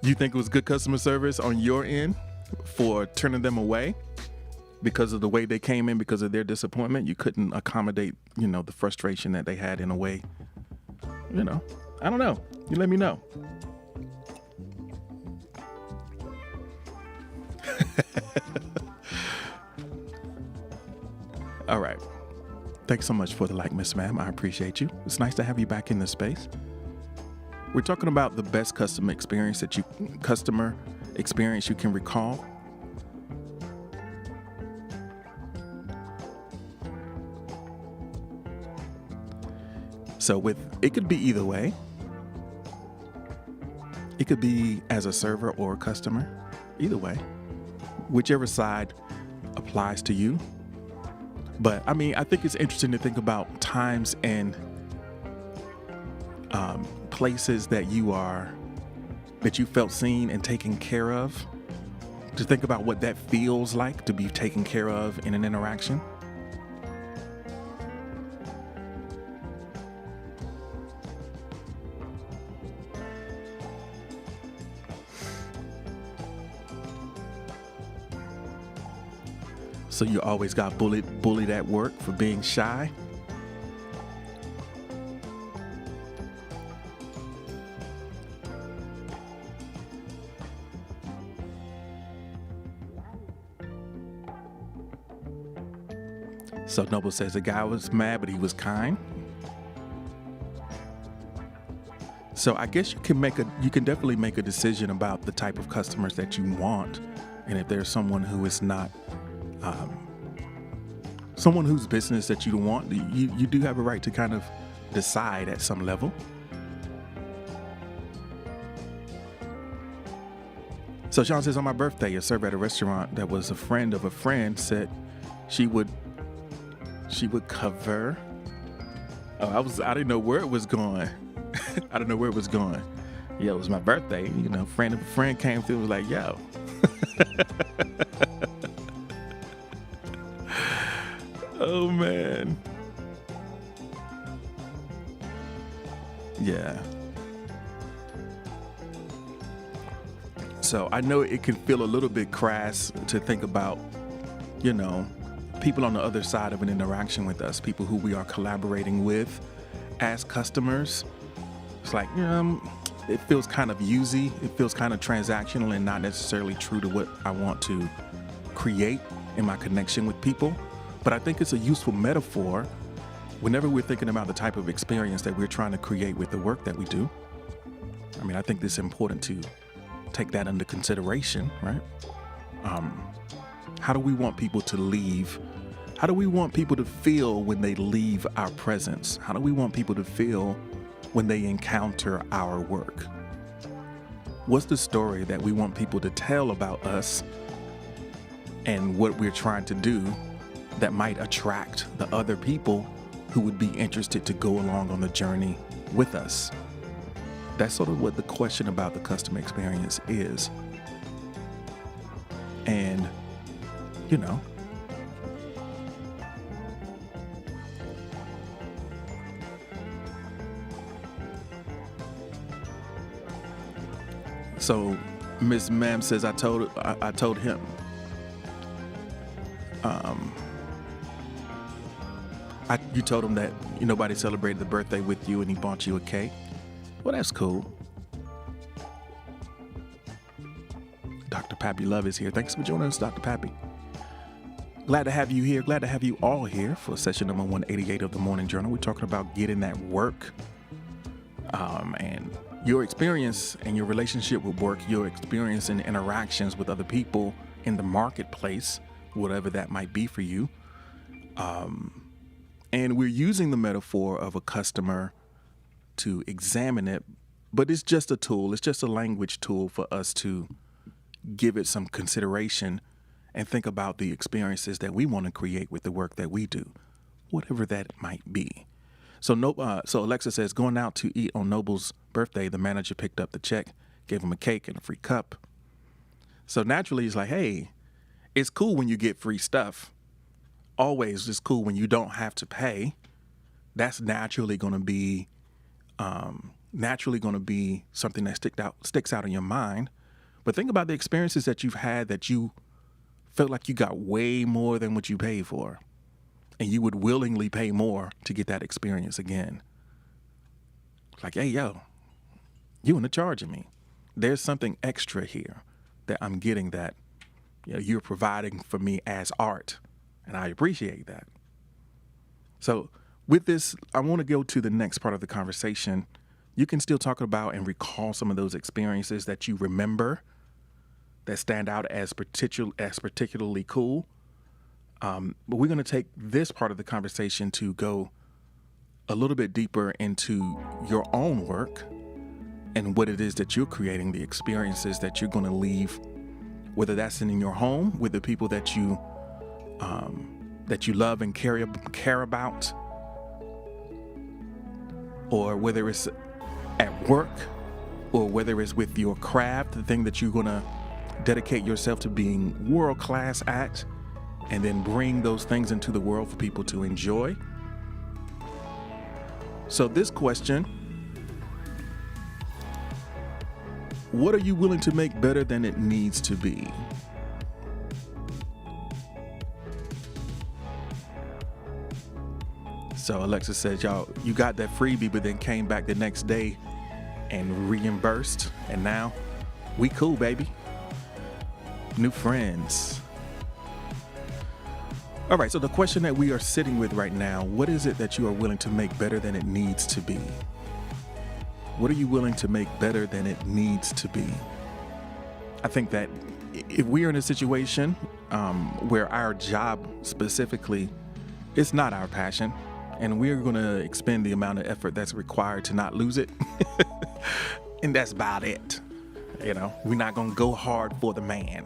You think it was good customer service on your end for turning them away because of the way they came in, because of their disappointment? You couldn't accommodate, the frustration that they had in a way. I don't know. You let me know. All right. Thanks so much for the like, Miss Ma'am. I appreciate you. It's nice to have you back in this space. We're talking about the best customer experience you can recall. So it could be either way. It could be as a server or a customer. Either way, whichever side applies to you. But I think it's interesting to think about times and places that you felt seen and taken care of. To think about what that feels like to be taken care of in an interaction. So you always got bullied at work for being shy? So Noble says the guy was mad, but he was kind. So I guess you can definitely make a decision about the type of customers that you want, and if there's someone who is not, someone whose business that you want, you do have a right to kind of decide at some level. So Sean says, on my birthday, a server at a restaurant that was a friend of a friend said she would cover. I didn't know where it was going. I don't know where it was going. Yeah, it was my birthday. Friend of a friend came through and was like, yo. Oh, man. Yeah. So I know it can feel a little bit crass to think about, people on the other side of an interaction with us, people who we are collaborating with as customers. It's like, it feels kind of usy. It feels kind of transactional and not necessarily true to what I want to create in my connection with people. But I think it's a useful metaphor whenever we're thinking about the type of experience that we're trying to create with the work that we do. I mean, I think it's important to take that into consideration, right? How do we want people to leave? How do we want people to feel when they leave our presence? How do we want people to feel when they encounter our work? What's the story that we want people to tell about us and what we're trying to do that might attract the other people who would be interested to go along on the journey with us? That's sort of what the question about the customer experience is. And, so Miss Ma'am says, I told him, you told him that nobody celebrated the birthday with you and he bought you a cake. Well, that's cool. Dr. Pappy Love is here. Thanks for joining us, Dr. Pappy. Glad to have you here. Glad to have you all here for session number 188 of the Morning Journal. We're talking about getting that work, and your experience and your relationship with work, your experience in interactions with other people in the marketplace, whatever that might be for you. And we're using the metaphor of a customer to examine it, but it's just a tool. It's just a language tool for us to give it some consideration and think about the experiences that we want to create with the work that we do, whatever that might be. So Alexa says, going out to eat on Noble's birthday, the manager picked up the check, gave him a cake and a free cup. So naturally, it's like, hey, it's cool when you get free stuff. Always, it's cool when you don't have to pay. That's naturally going to be something that sticks out in your mind. But think about the experiences that you've had that you felt like you got way more than what you paid for, and you would willingly pay more to get that experience again. Like, hey, yo, you want to charge me? There's something extra here that I'm getting that you're providing for me as art, and I appreciate that. So with this, I want to go to the next part of the conversation. You can still talk about and recall some of those experiences that you remember that stand out as particularly cool. But we're going to take this part of the conversation to go a little bit deeper into your own work and what it is that you're creating, the experiences that you're going to leave, whether that's in your home with the people that you love and care about, or whether it's at work, or whether it's with your craft, the thing that you're going to dedicate yourself to being world-class at, and then bring those things into the world for people to enjoy. So this question, what are you willing to make better than it needs to be? So Alexa says, y'all, you got that freebie, but then came back the next day and reimbursed. And now we cool, baby. New friends. All right, so the question that we are sitting with right now, what is it that you are willing to make better than it needs to be? What are you willing to make better than it needs to be? I think that if we are in a situation where our job specifically is not our passion, and we're going to expend the amount of effort that's required to not lose it, and that's about it. You know, we're not going to go hard for the man.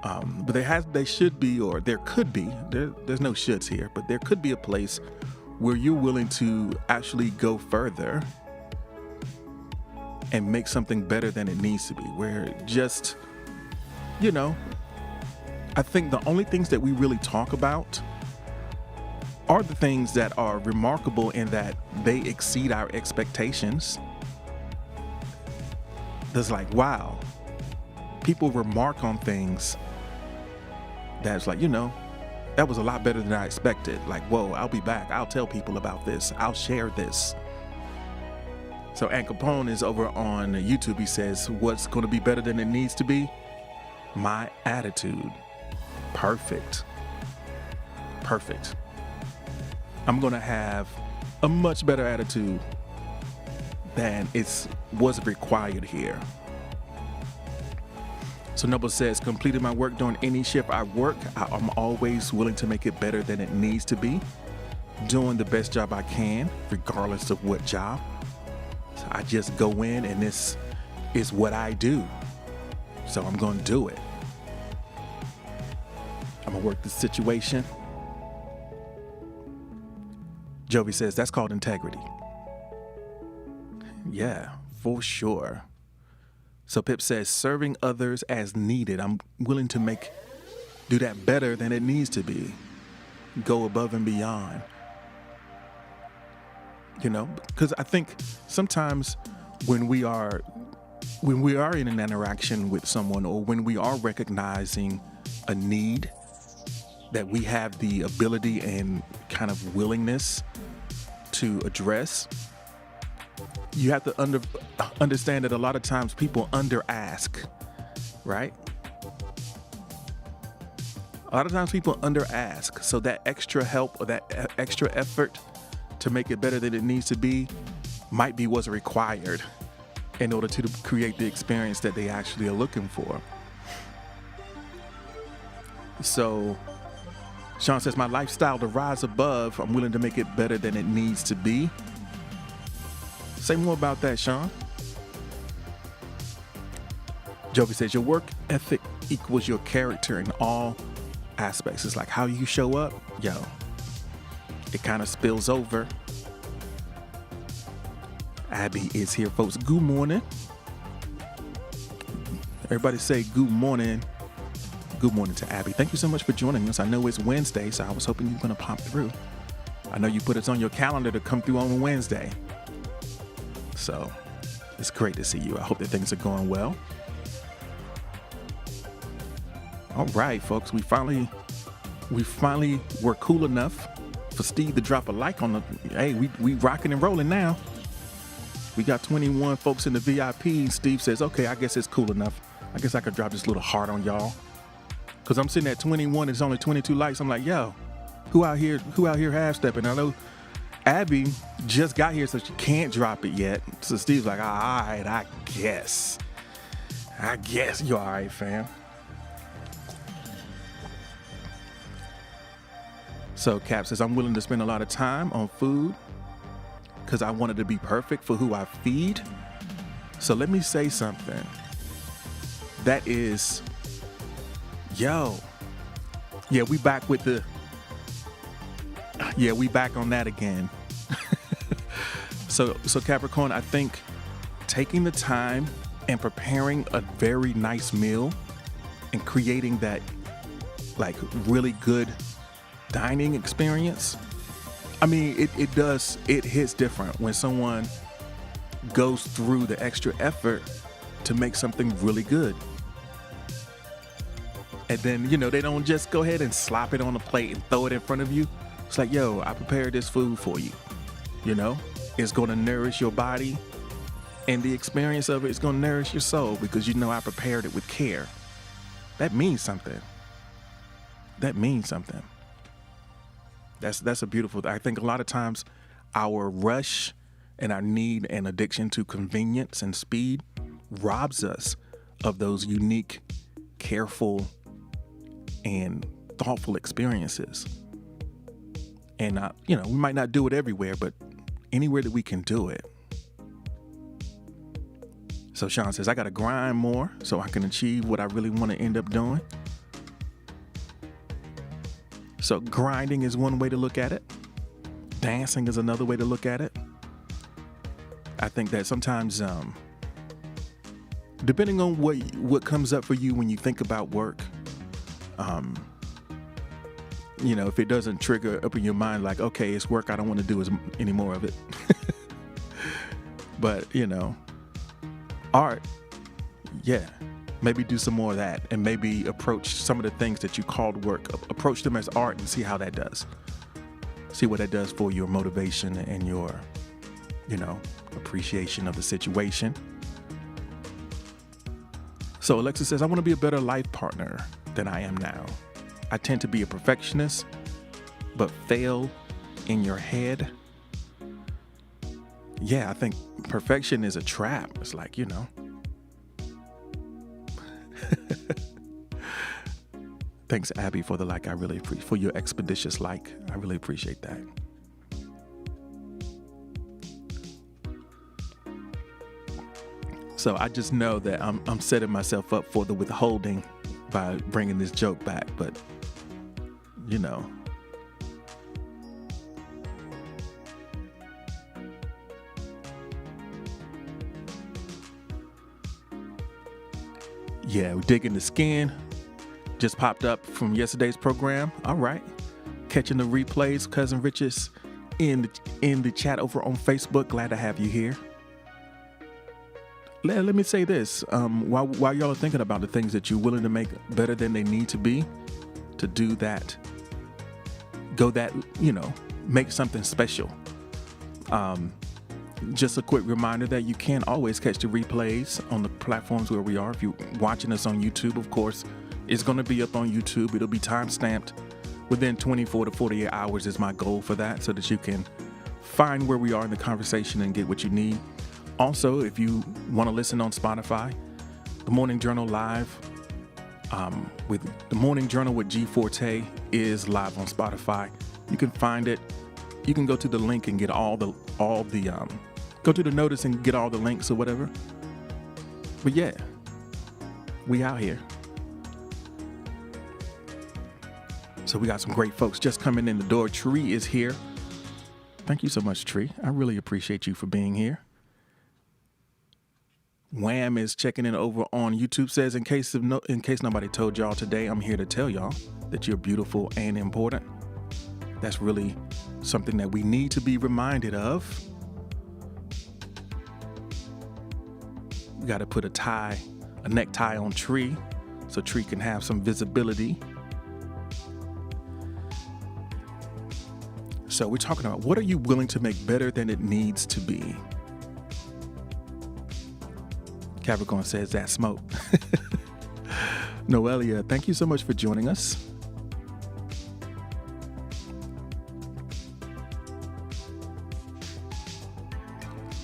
But there should be, or there could be, there's no shoulds here, but there could be a place where you're willing to actually go further and make something better than it needs to be, where just, you know, I think the only things that we really talk about are the things that are remarkable in that they exceed our expectations. There's like, wow, people remark on things that's like, you know, that was a lot better than I expected. Like, whoa, I'll be back. I'll tell people about this. I'll share this. So Aunt Capone is over on YouTube. He says, what's going to be better than it needs to be? My attitude. Perfect. Perfect. I'm going to have a much better attitude than was required here. So Noble says, completed my work during any shift I work. I'm always willing to make it better than it needs to be. Doing the best job I can, regardless of what job. So I just go in and this is what I do. So I'm going to do it. I'm going to work the situation. Jovi says, that's called integrity. Yeah, for sure. So Pip says, serving others as needed. I'm willing to do that better than it needs to be. Go above and beyond. You know, because I think sometimes when we are in an interaction with someone, or when we are recognizing a need that we have the ability and kind of willingness to address, you have to understand that a lot of times people under ask, right? A lot of times people under ask. So that extra help or that extra effort to make it better than it needs to be might be what's required in order to create the experience that they actually are looking for. So Sean says, my lifestyle to rise above, I'm willing to make it better than it needs to be. Say more about that, Sean. Jovi says, your work ethic equals your character in all aspects. It's like how you show up, yo, it kind of spills over. Abby is here, folks. Good morning. Everybody say good morning. Good morning to Abby. Thank you so much for joining us. I know it's Wednesday, so I was hoping you were going to pop through. I know you put it on your calendar to come through on Wednesday. So it's great to see you. I hope that things are going well. All right, folks, we finally were cool enough for Steve to drop a like on the, hey, we rocking and rolling now. We got 21 folks in the VIP. Steve says, okay, I guess it's cool enough. I guess I could drop this little heart on y'all. Cause I'm sitting at 21, it's only 22 likes. I'm like, yo, who out here half stepping? I know Abby just got here, so she can't drop it yet. So Steve's like, all right, I guess you're all right, fam. So Cap says, I'm willing to spend a lot of time on food because I want it to be perfect for who I feed. So let me say something. That is, yo, yeah, we back on that again. So Capricorn, I think taking the time and preparing a very nice meal and creating that like really good dining experience. I mean, it hits different when someone goes through the extra effort to make something really good. And then, you know, they don't just go ahead and slop it on a plate and throw it in front of you. It's like, yo, I prepared this food for you. You know, it's going to nourish your body, and the experience of it is going to nourish your soul because you know I prepared it with care. That means something. That means something. That's a beautiful thing. I think a lot of times our rush and our need and addiction to convenience and speed robs us of those unique, careful, and thoughtful experiences. And, we might not do it everywhere, but anywhere that we can do it. So Sean says, I got to grind more so I can achieve what I really want to end up doing. So grinding is one way to look at it. Dancing is another way to look at it. I think that sometimes, depending on what comes up for you when you think about work, if it doesn't trigger up in your mind like, okay, it's work, I don't want to do any more of it. But, art, yeah, maybe do some more of that, and maybe approach some of the things that you called work, approach them as art and see how that does. See what that does for your motivation and your, appreciation of the situation. So Alexa says, I want to be a better life partner than I am now. I tend to be a perfectionist, but fail in your head. Yeah, I think perfection is a trap. It's like, Thanks, Abby, for the like. I really appreciate for your expeditious like. I really appreciate that. So I just know that I'm setting myself up for the withholding by bringing this joke back, but Yeah, we're digging the skin. Just popped up from yesterday's program. All right. Catching the replays. Cousin Rich's in the chat over on Facebook. Glad to have you here. Let me say this. While y'all are thinking about the things that you're willing to make better than they need to be, to do that, make something special. Just a quick reminder that you can always catch the replays on the platforms where we are. If you're watching us on YouTube, of course, it's going to be up on YouTube. It'll be time-stamped within 24 to 48 hours is my goal for that, so that you can find where we are in the conversation and get what you need. Also, if you want to listen on Spotify, The Morning Journal Live with The Morning Journal with G Forte is live on Spotify. You can find it. You can go to the link and get go to the notice and get all the links or whatever. But yeah, we out here. So we got some great folks just coming in the door. Tree is here. Thank you so much, Tree. I really appreciate you for being here. Wham is checking in over on YouTube. Says, in case nobody told y'all today, I'm here to tell y'all that you're beautiful and important. That's really something that we need to be reminded of. We got to put a necktie on Tree so Tree can have some visibility. So we're talking about, what are you willing to make better than it needs to be? Capricorn says, that smoke. Noelia, thank you so much for joining us.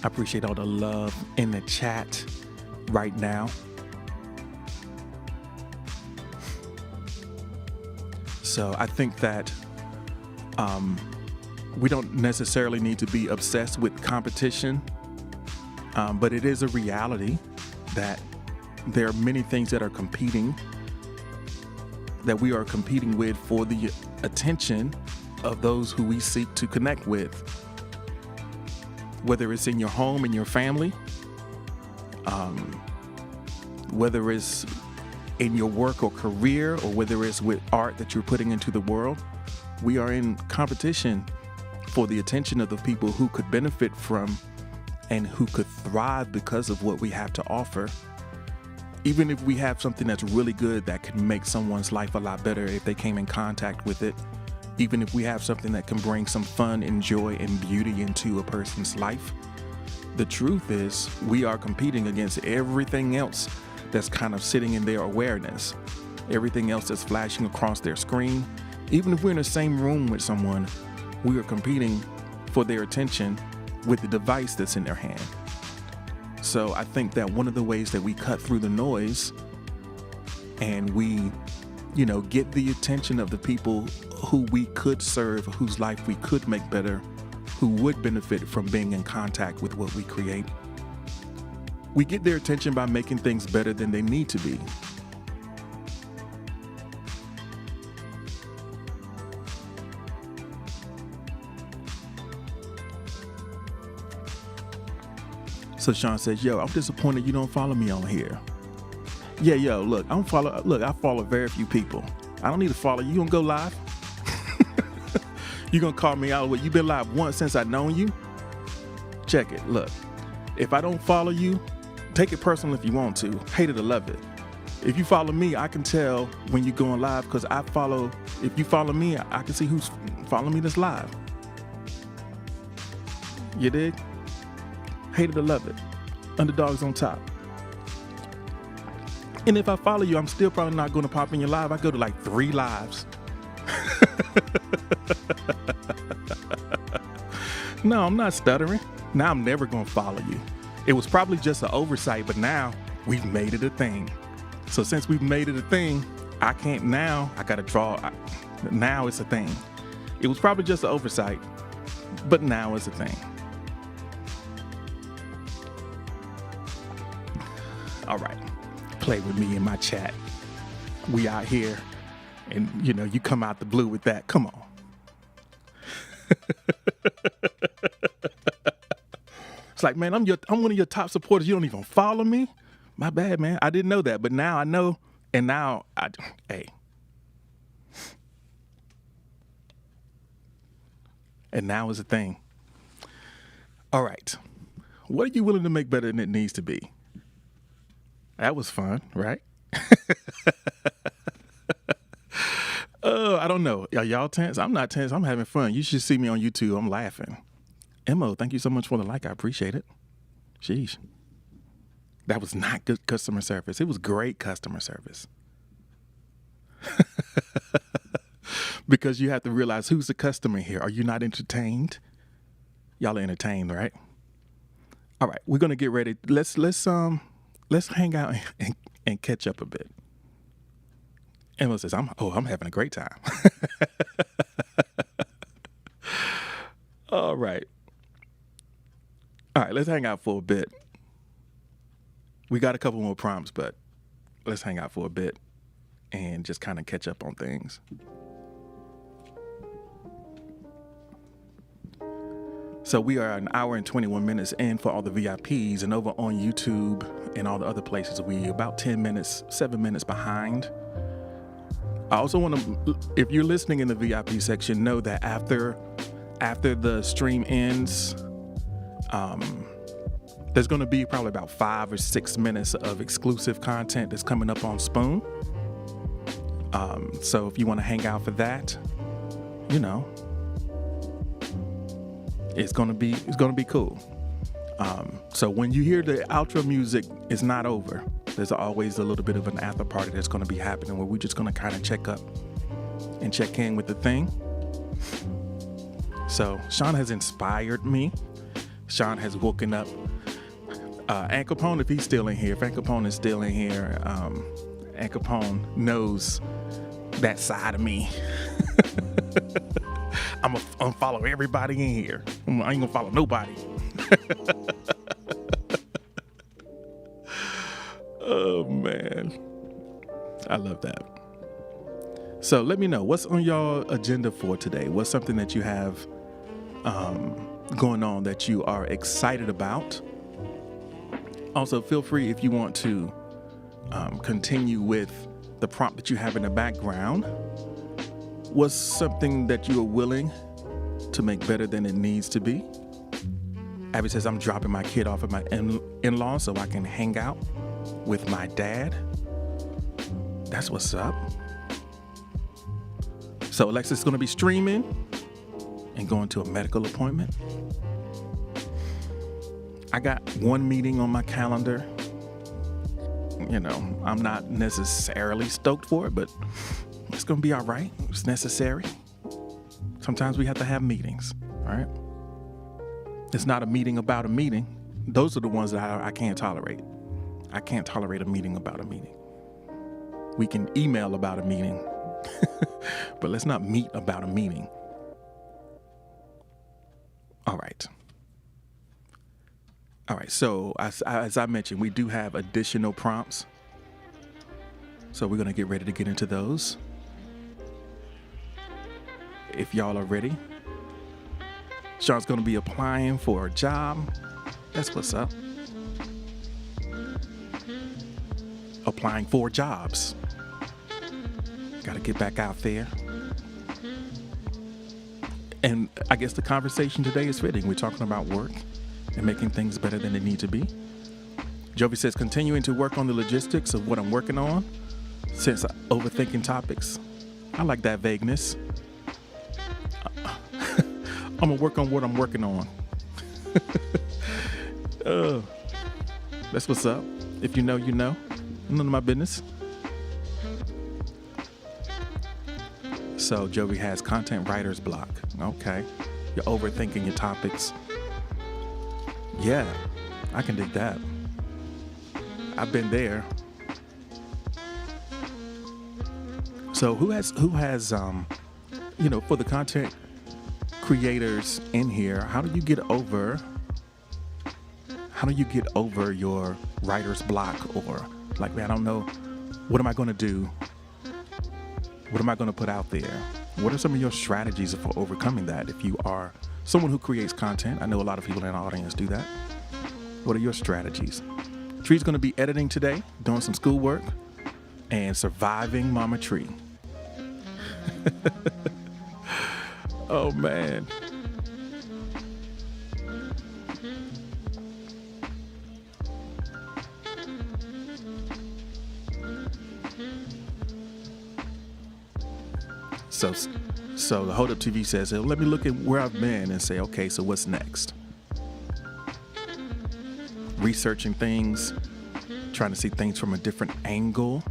I appreciate all the love in the chat right now. So I think that we don't necessarily need to be obsessed with competition, but it is a reality that there are many things that we are competing with for the attention of those who we seek to connect with. Whether it's in your home and your family, whether it's in your work or career, or whether it's with art that you're putting into the world, we are in competition for the attention of the people who could benefit from and who could thrive because of what we have to offer. Even if we have something that's really good that can make someone's life a lot better if they came in contact with it, even if we have something that can bring some fun and joy and beauty into a person's life, the truth is we are competing against everything else that's kind of sitting in their awareness, everything else that's flashing across their screen. Even if we're in the same room with someone, we are competing for their attention with the device that's in their hand. So I think that one of the ways that we cut through the noise and we, get the attention of the people who we could serve, whose life we could make better, who would benefit from being in contact with what we create. We get their attention by making things better than they need to be. So Sean says, yo, I'm disappointed you don't follow me on here. Yeah, yo, look, I follow very few people. I don't need to follow you. You gonna go live? You gonna call me out? You been live once since I've known you? Check it. Look, if I don't follow you, take it personal if you want to. Hate it or love it. If you follow me, I can tell when you're going live because if you follow me, I can see who's following me that's live. You dig? Hate it or love it. Underdogs on top. And if I follow you, I'm still probably not going to pop in your live. I go to like 3 lives. No, I'm not stuttering. Now I'm never going to follow you. It was probably just an oversight, but now we've made it a thing. So since we've made it a thing, I got to draw. Now it's a thing. It was probably just an oversight, but now it's a thing. All right. Play with me in my chat. We out here and you come out the blue with that. Come on. It's like, man, I'm one of your top supporters. You don't even follow me. My bad, man. I didn't know that, but now I know. And now and now is a thing. All right. What are you willing to make better than it needs to be? That was fun, right? I don't know. Are y'all tense? I'm not tense. I'm having fun. You should see me on YouTube. I'm laughing. Mo, thank you so much for the like. I appreciate it. Sheesh. That was not good customer service. It was great customer service. Because you have to realize who's the customer here. Are you not entertained? Y'all are entertained, right? All right, we're gonna get ready. Let's hang out and catch up a bit. Emma says, I'm having a great time. All right, let's hang out for a bit. We got a couple more prompts, but let's hang out for a bit and just kind of catch up on things. So we are an hour and 21 minutes in for all the VIPs, and over on YouTube and all the other places, we about 7 minutes behind. I also want to, if you're listening in the VIP section, know that after the stream ends, there's going to be probably about 5 or 6 minutes of exclusive content that's coming up on Spoon. So if you want to hang out for that, it's gonna be cool. So when you hear the outro music, it's not over. There's always a little bit of an after party that's gonna be happening where we're just gonna kind of check up and check in with the thing. So Sean has inspired me. Sean has woken up. Uncle Pone, if he's still in here, if Uncle Pone is still in here, Uncle Pone knows that side of me. I'm gonna unfollow everybody in here. I ain't gonna follow nobody. Oh man, I love that. So let me know what's on your agenda for today. What's something that you have going on that you are excited about? Also, feel free if you want to continue with the prompt that you have in the background. What's something that you are willing to make better than it needs to be? Abby says, I'm dropping my kid off at my in-laws so I can hang out with my dad. That's what's up. So Alexis is going to be streaming and going to a medical appointment. I got one meeting on my calendar. You know, I'm not necessarily stoked for it, but it's going to be all right. It's necessary. Sometimes we have to have meetings, right? It's not a meeting about a meeting. Those are the ones that I can't tolerate. I can't tolerate a meeting about a meeting. We can email about a meeting, but let's not meet about a meeting. All right. All right, so as I mentioned, we do have additional prompts. So we're going to get ready to get into those. If y'all are ready. Sean's going to be applying for a job. That's what's up. Applying for jobs. Got to get back out there. And I guess the conversation today is fitting. We're talking about work and making things better than they need to be. Jovi says, continuing to work on the logistics of what I'm working on since overthinking topics. I like that vagueness. I'm going to work on what I'm working on. That's what's up. If you know, you know. None of my business. So Jovi has content writer's block. Okay. You're overthinking your topics. Yeah, I can dig that. I've been there. So who has for the content creators in here, how do you get over your writer's block? Or like, man, I don't know, what am I going to do? What am I going to put out there? What are some of your strategies for overcoming that? If you are someone who creates content, I know a lot of people in the audience do that. What are your strategies? Tree's going to be editing today, doing some schoolwork, and surviving Mama Tree. Oh, man. So the Hold Up TV says, let me look at where I've been and say, okay, so what's next? Researching things, trying to see things from a different angle.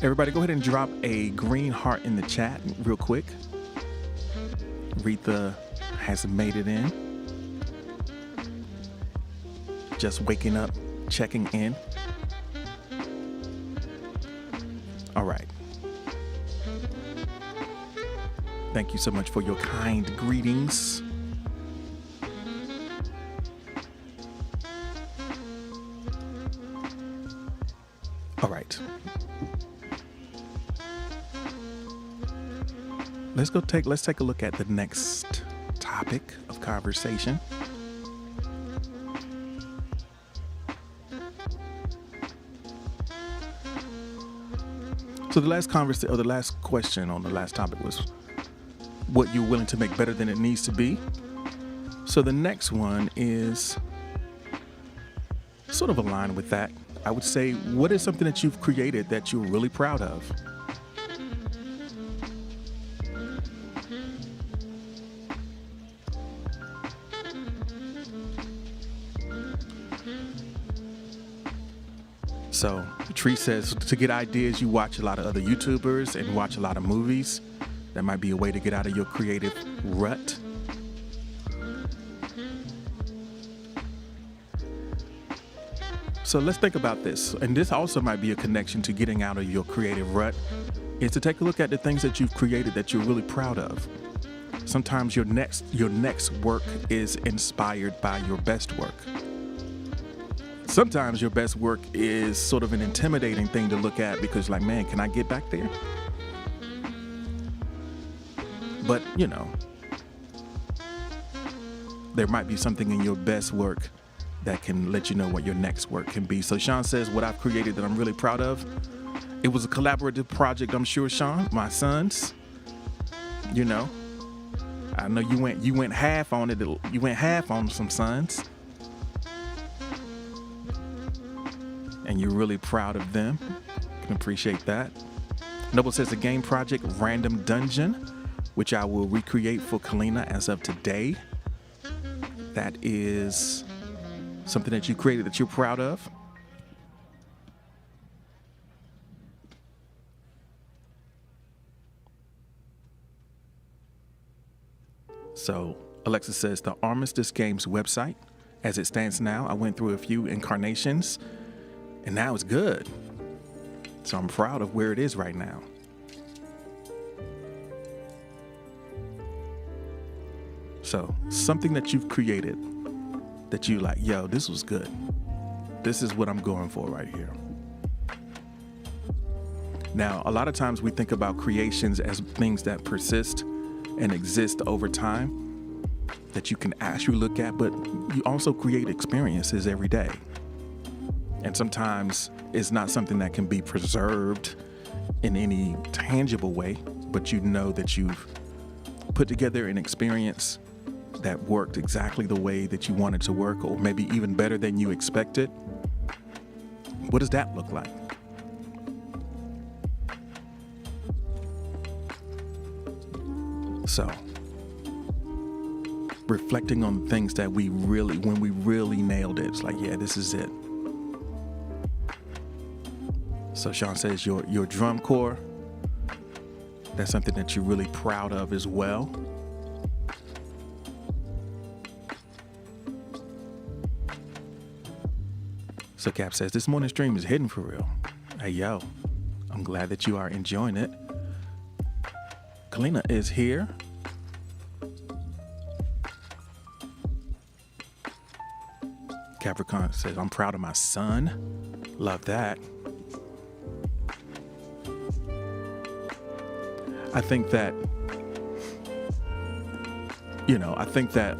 Everybody go ahead and drop a green heart in the chat real quick. Retha has made it in. Just waking up, checking in. All right. Thank you so much for your kind greetings. All right. Let's take a look at the next topic of conversation. So the last question on the last topic was what you're willing to make better than it needs to be. So the next one is sort of aligned with that. I would say, what is something that you've created that you're really proud of? So Tree says to get ideas, you watch a lot of other YouTubers and watch a lot of movies. That might be a way to get out of your creative rut. So let's think about this. And this also might be a connection to getting out of your creative rut, is to take a look at the things that you've created that you're really proud of. Sometimes your next work is inspired by your best work. Sometimes your best work is sort of an intimidating thing to look at because, like, man, can I get back there? But, there might be something in your best work that can let you know what your next work can be. So Sean says, what I've created that I'm really proud of, it was a collaborative project, I'm sure, Sean. My sons, I know you went half on it. You went half on some sons. And you're really proud of them. Can appreciate that. Noble says the game project Random Dungeon, which I will recreate for Kalina as of today. That is something that you created that you're proud of. So Alexis says the Armistice Games website, as it stands now, I went through a few incarnations and now it's good. So I'm proud of where it is right now. So something that you've created that you like, yo, this was good. This is what I'm going for right here. Now, a lot of times we think about creations as things that persist and exist over time that you can actually look at, but you also create experiences every day. And sometimes it's not something that can be preserved in any tangible way, but you know that you've put together an experience that worked exactly the way that you wanted to work, or maybe even better than you expected. What does that look like? So, reflecting on things that when we really nailed it, it's like, yeah, this is it. So Sean says your drum corps, that's something that you're really proud of as well. So Cap says, this morning stream is hidden for real. Hey, yo, I'm glad that you are enjoying it. Kalina is here. Capricorn says, I'm proud of my son. Love that. I think that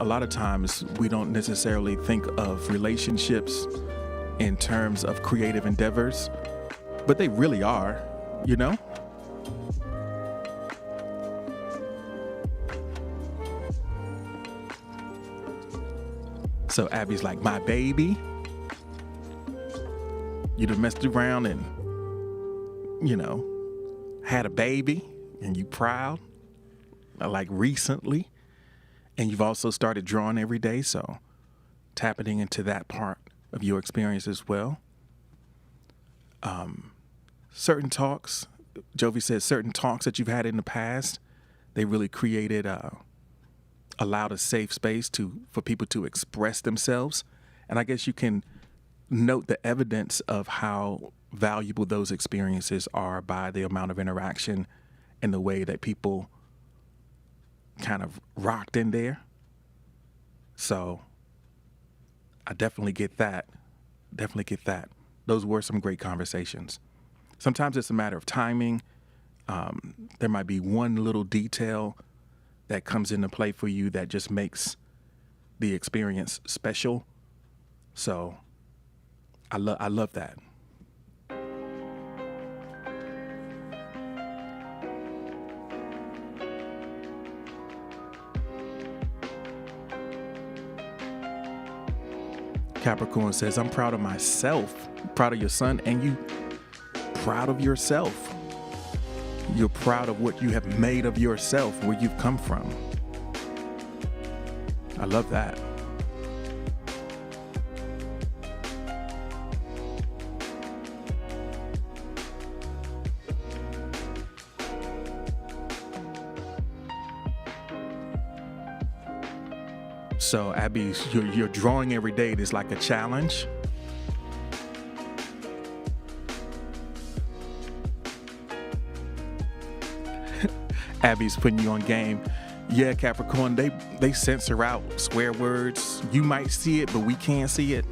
a lot of times we don't necessarily think of relationships in terms of creative endeavors, but they really are, you know? So Abby's like, my baby. You done messed around and, had a baby and you proud, like recently. And you've also started drawing every day, so tapping into that part of your experience as well. Certain talks, Jovi says, certain talks that you've had in the past, they really created, allowed a safe space for people to express themselves. And I guess you can note the evidence of how valuable those experiences are by the amount of interaction and the way that people kind of rocked in there. So I definitely get that. Those were some great conversations. Sometimes it's a matter of timing. There might be one little detail that comes into play for you that just makes the experience special. So I love that. Capricorn says, I'm proud of myself, proud of your son, and you proud of yourself. You're proud of what you have made of yourself, where you've come from. I love that. So Abby, you're drawing every day. It's like a challenge. Abby's putting you on game. Yeah, Capricorn, they censor out swear words. You might see it, but we can't see it.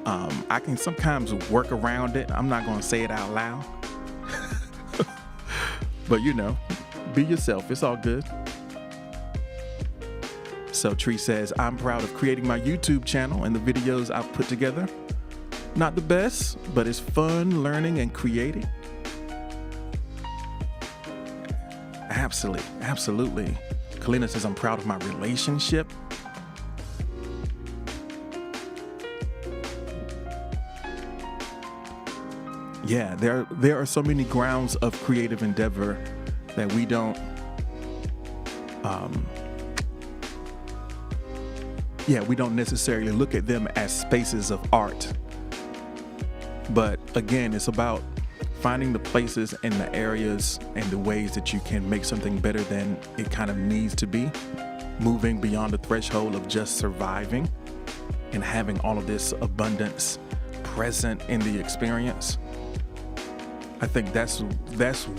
I can sometimes work around it. I'm not going to say it out loud. But be yourself. It's all good. So Tree says, I'm proud of creating my YouTube channel and the videos I've put together. Not the best, but it's fun learning and creating. Absolutely. Kalina says, I'm proud of my relationship. yeah, there are so many grounds of creative endeavor that we don't necessarily look at them as spaces of art. But again, it's about finding the places and the areas and the ways that you can make something better than it kind of needs to be, moving beyond the threshold of just surviving and having all of this abundance present in the experience. I think that's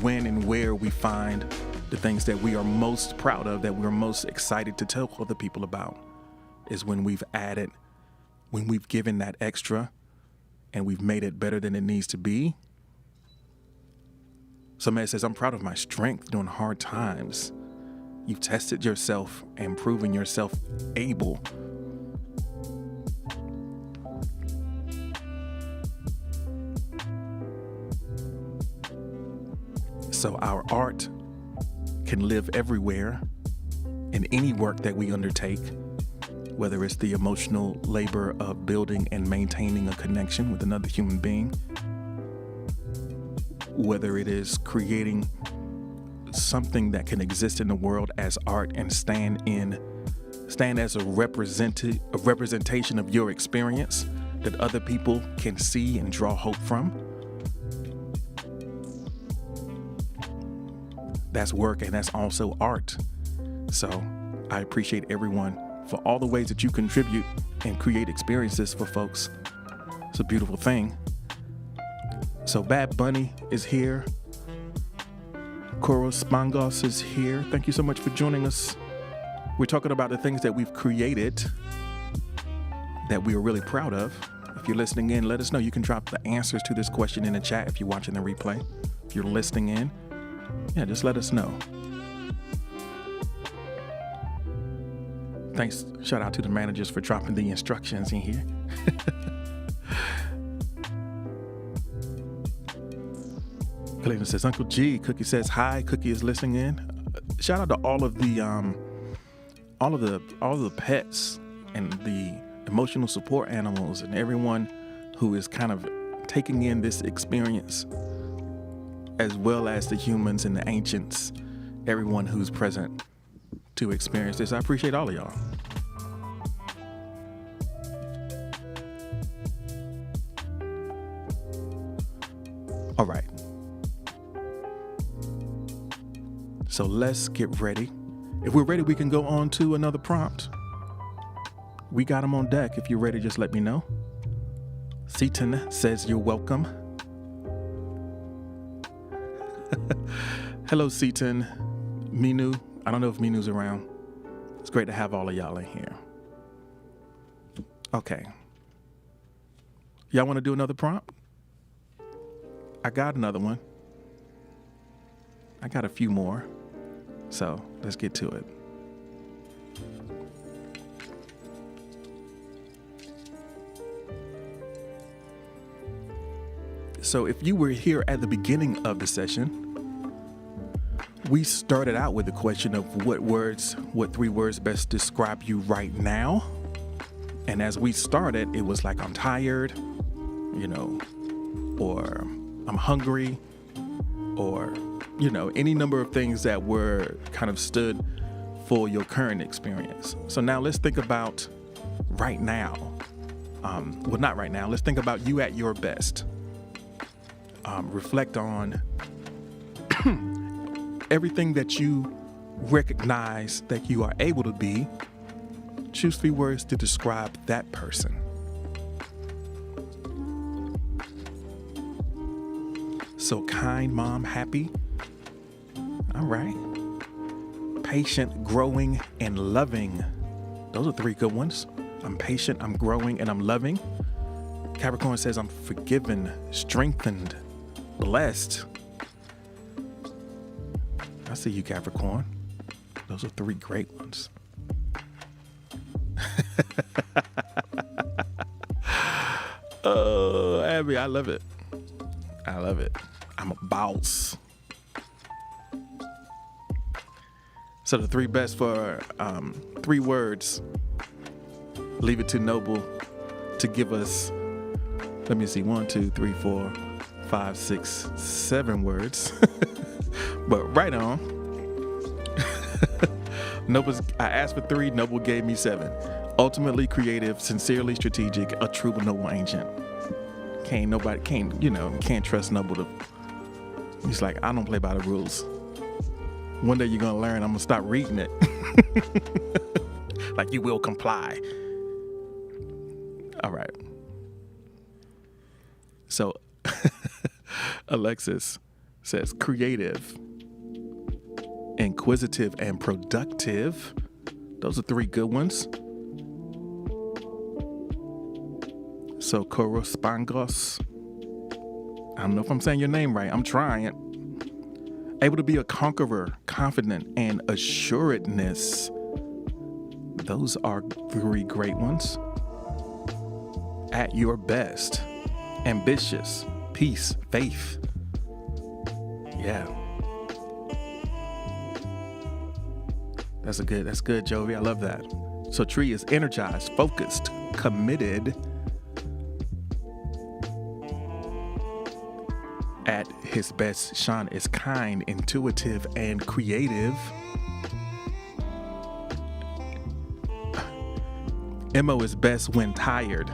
when and where we find the things that we are most proud of, that we're most excited to tell other people about, is when we've added, when we've given that extra and we've made it better than it needs to be. Somebody says, I'm proud of my strength during hard times. You've tested yourself and proven yourself able. So our art can live everywhere in any work that we undertake, whether it's the emotional labor of building and maintaining a connection with another human being, whether it is creating something that can exist in the world as art and stand as a representation of your experience that other people can see and draw hope from. That's work, and that's also art. So I appreciate everyone for all the ways that you contribute and create experiences for folks. It's a beautiful thing. So Bad Bunny is here. Koros Spangos is here. Thank you so much for joining us. We're talking about the things that we've created that we are really proud of. If you're listening in, let us know. You can drop the answers to this question in the chat if you're watching the replay. If you're listening in, yeah, just let us know. Thanks. Shout out to the managers for dropping the instructions in here. Cleveland says, Uncle G. Cookie says, hi. Cookie is listening in. Shout out to all of the pets and the emotional support animals and everyone who is kind of taking in this experience, as well as the humans and the ancients, everyone who's present to experience this. I appreciate all of y'all. All right. So let's get ready. If we're ready, we can go on to another prompt. We got them on deck. If you're ready, just let me know. Seaton says you're welcome. Hello, Seaton. Minu. I don't know if Minu's around. It's great to have all of y'all in here. Okay. Y'all want to do another prompt? I got another one. I got a few more. So let's get to it. So if you were here at the beginning of the session, we started out with the question of what three words best describe you right now. And as we started, it was like, I'm tired, or I'm hungry, or, any number of things that were kind of stood for your current experience. So now let's think about right now. Well, not right now. Let's think about you at your best. Reflect on everything that you recognize that you are able to be. Choose 3 words to describe that person. So kind, mom, happy. All right. Patient, growing, and loving. Those are 3 good ones. I'm patient, I'm growing, and I'm loving. Capricorn says I'm forgiven, strengthened, blessed. I see you, Capricorn. Those are 3 great ones. Oh, Abby, I love it. I love it. I'm a boss. So the 3 best for 3 words. Leave it to Noble to give us, let me see, 1, 2, 3, 4, 5, 6, 7 words. But right on. I asked for 3, Noble gave me 7. Ultimately creative, sincerely strategic, a true noble agent. Can't trust Noble to. He's like, I don't play by the rules. One day you're gonna learn, I'm gonna stop reading it. Like, you will comply. All right. So Alexis says creative, inquisitive, and productive. Those are 3 good ones. So Korospangos, I don't know if I'm saying your name right. I'm trying. Able to be a conqueror, confident, and assuredness. Those are 3 great ones. At your best. Ambitious, peace, faith. Yeah. That's good, Jovi. I love that. So Tree is energized, focused, committed. At his best, Sean is kind, intuitive, and creative. Mo is best when tired.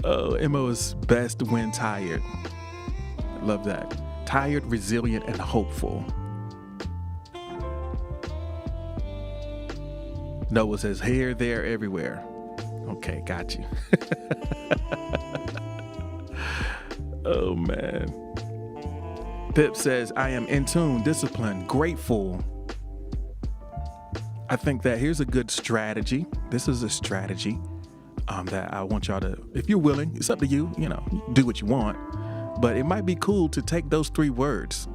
Oh, Mo is best when tired. Love that. Tired, resilient, and hopeful. Noah says here, there, everywhere. Okay, got you. Oh, man. Pip says, I am in tune, disciplined, grateful. I think that here's a good strategy. This is a strategy that I want y'all to, if you're willing, it's up to you, do what you want. But it might be cool to take those 3 words,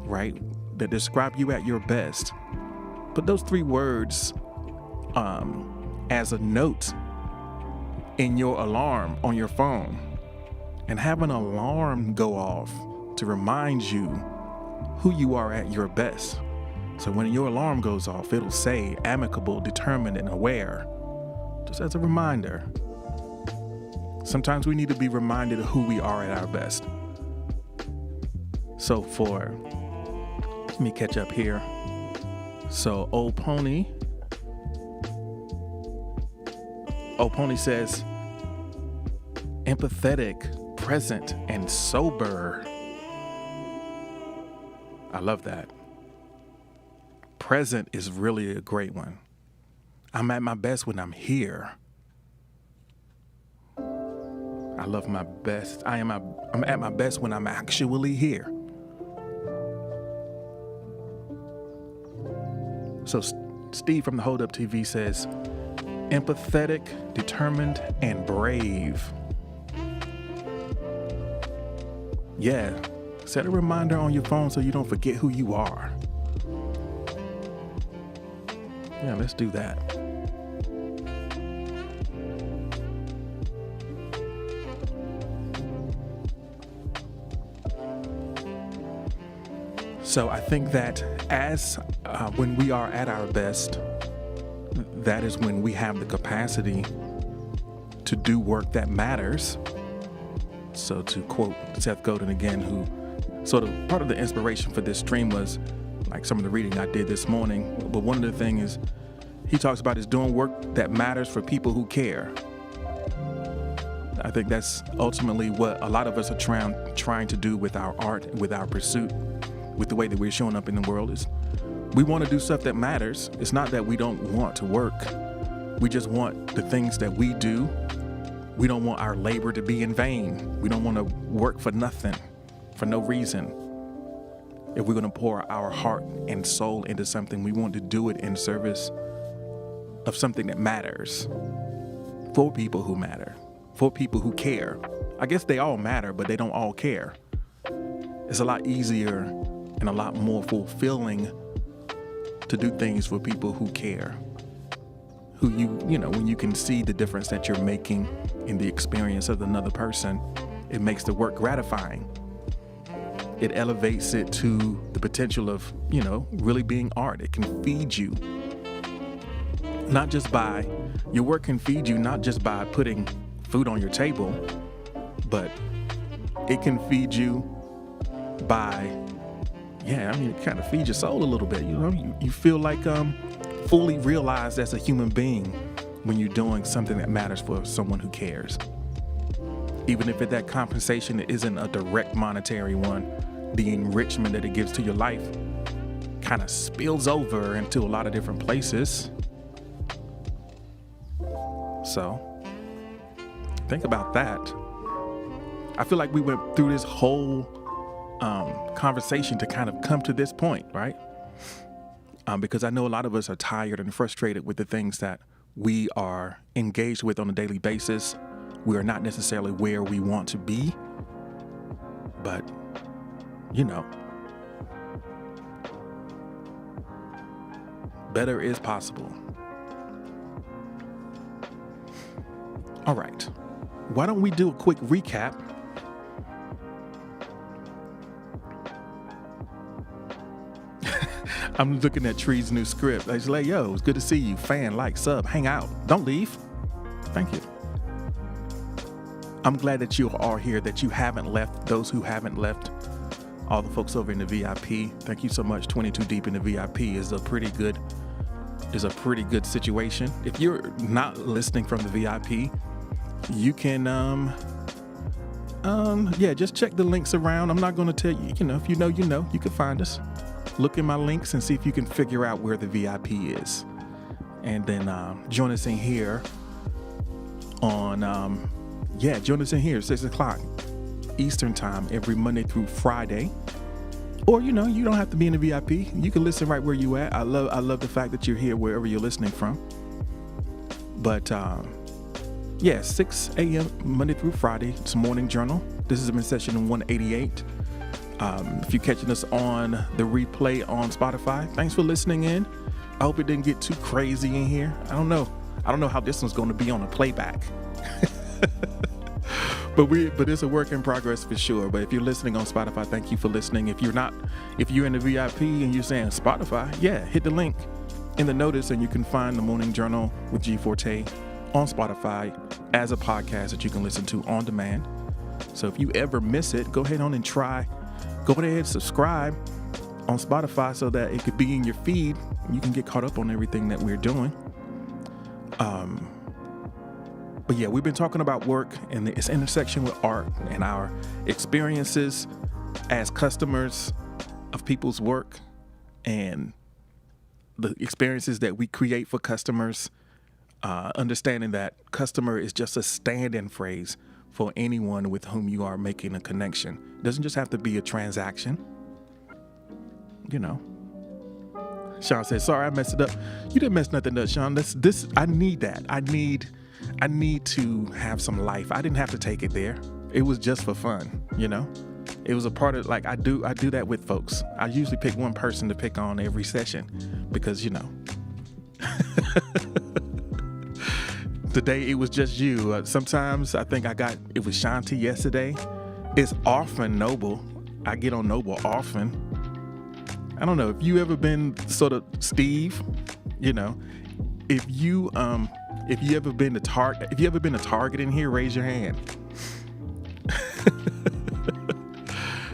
right, that describe you at your best. Put those 3 words as a note in your alarm on your phone. And have an alarm go off to remind you who you are at your best. So when your alarm goes off, it'll say amicable, determined, and aware. Just as a reminder. Sometimes we need to be reminded of who we are at our best. So let me catch up here. So Old Pony says, empathetic, present, and sober. I love that. Present is really a great one. I'm at my best when I'm here. I love my best. I'm at my best when I'm actually here. So Steve from the Hold Up TV says, empathetic, determined, and brave. Yeah, set a reminder on your phone so you don't forget who you are. Yeah, let's do that. So I think that when we are at our best, that is when we have the capacity to do work that matters. So to quote Seth Godin again, who sort of part of the inspiration for this stream was like some of the reading I did this morning. But one of the things he talks about is doing work that matters for people who care. I think that's ultimately what a lot of us are trying to do with our art, with our pursuit, with the way that we're showing up in the world. Is we want to do stuff that matters. It's not that we don't want to work. We just want the things that we do. We don't want our labor to be in vain. We don't want to work for nothing, for no reason. If we're going to pour our heart and soul into something, we want to do it in service of something that matters, for people who matter, for people who care. I guess they all matter, but they don't all care. It's a lot easier and a lot more fulfilling to do things for people who care. Who when you can see the difference that you're making in the experience of another person, it makes the work gratifying. It elevates it to the potential of, really being art. It can feed you. Your work can feed you not just by putting food on your table, but it can feed you by, it kind of feeds your soul a little bit. You feel like fully realized as a human being when you're doing something that matters for someone who cares. Even if that compensation isn't a direct monetary one, the enrichment that it gives to your life kind of spills over into a lot of different places. So think about that. I feel like we went through this whole conversation to kind of come to this point, right? Because I know a lot of us are tired and frustrated with the things that we are engaged with on a daily basis. We are not necessarily where we want to be, but better is possible. All right. Why don't we do a quick recap? I'm looking at Tree's new script. I was like, yo, it's good to see you. Fan, like, sub, hang out. Don't leave. Thank you. I'm glad that you are here, that you haven't left. Those who haven't left, all the folks over in the VIP, thank you so much. 22 Deep in the VIP is a pretty good situation. If you're not listening from the VIP, you can just check the links around. I'm not going to tell you, if you know, you can find us. Look in my links and see if you can figure out where the VIP is. And then join us in here on, join us in here, 6 o'clock Eastern time every Monday through Friday. Or, you don't have to be in the VIP. You can listen right where you at. I love the fact that you're here wherever you're listening from. But 6 a.m. Monday through Friday. It's Morning Journal. This has been session 188. If you're catching us on the replay on Spotify, thanks for listening in. I hope it didn't get too crazy in here. I don't know how this one's going to be on a playback. But it's a work in progress for sure. But if you're listening on Spotify, thank you for listening. If you're in the VIP and you're saying Spotify, hit the link in the notice and you can find the Morning Journal with G Forte on Spotify as a podcast that you can listen to on demand. So if you ever miss it, go ahead on and go ahead and subscribe on Spotify so that it could be in your feed. You can get caught up on everything that we're doing. But we've been talking about work and its intersection with art and our experiences as customers of people's work and the experiences that we create for customers, understanding that customer is just a stand-in phrase for anyone with whom you are making a connection. It doesn't just have to be a transaction. Sean said, sorry, I messed it up. You didn't mess nothing up, Sean. This I need that. I need to have some life. I didn't have to take it there. It was just for fun, It was a part of, I do that with folks. I usually pick one person to pick on every session because, today it was just you. Sometimes I think it was Shanti yesterday. It's often Noble. I get on Noble often. I don't know if you ever been sort of Steve, if you ever been a target in here, raise your hand.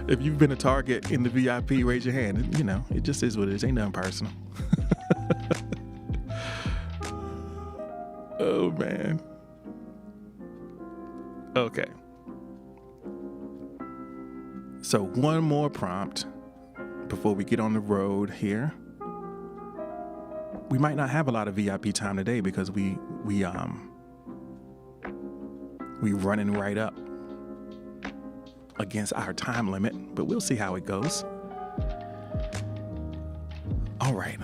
If you've been a target in the VIP, raise your hand. It just is what it is. Ain't nothing personal. Oh man. Okay. So one more prompt before we get on the road here. We might not have a lot of VIP time today because we running right up against our time limit, but we'll see how it goes. All right.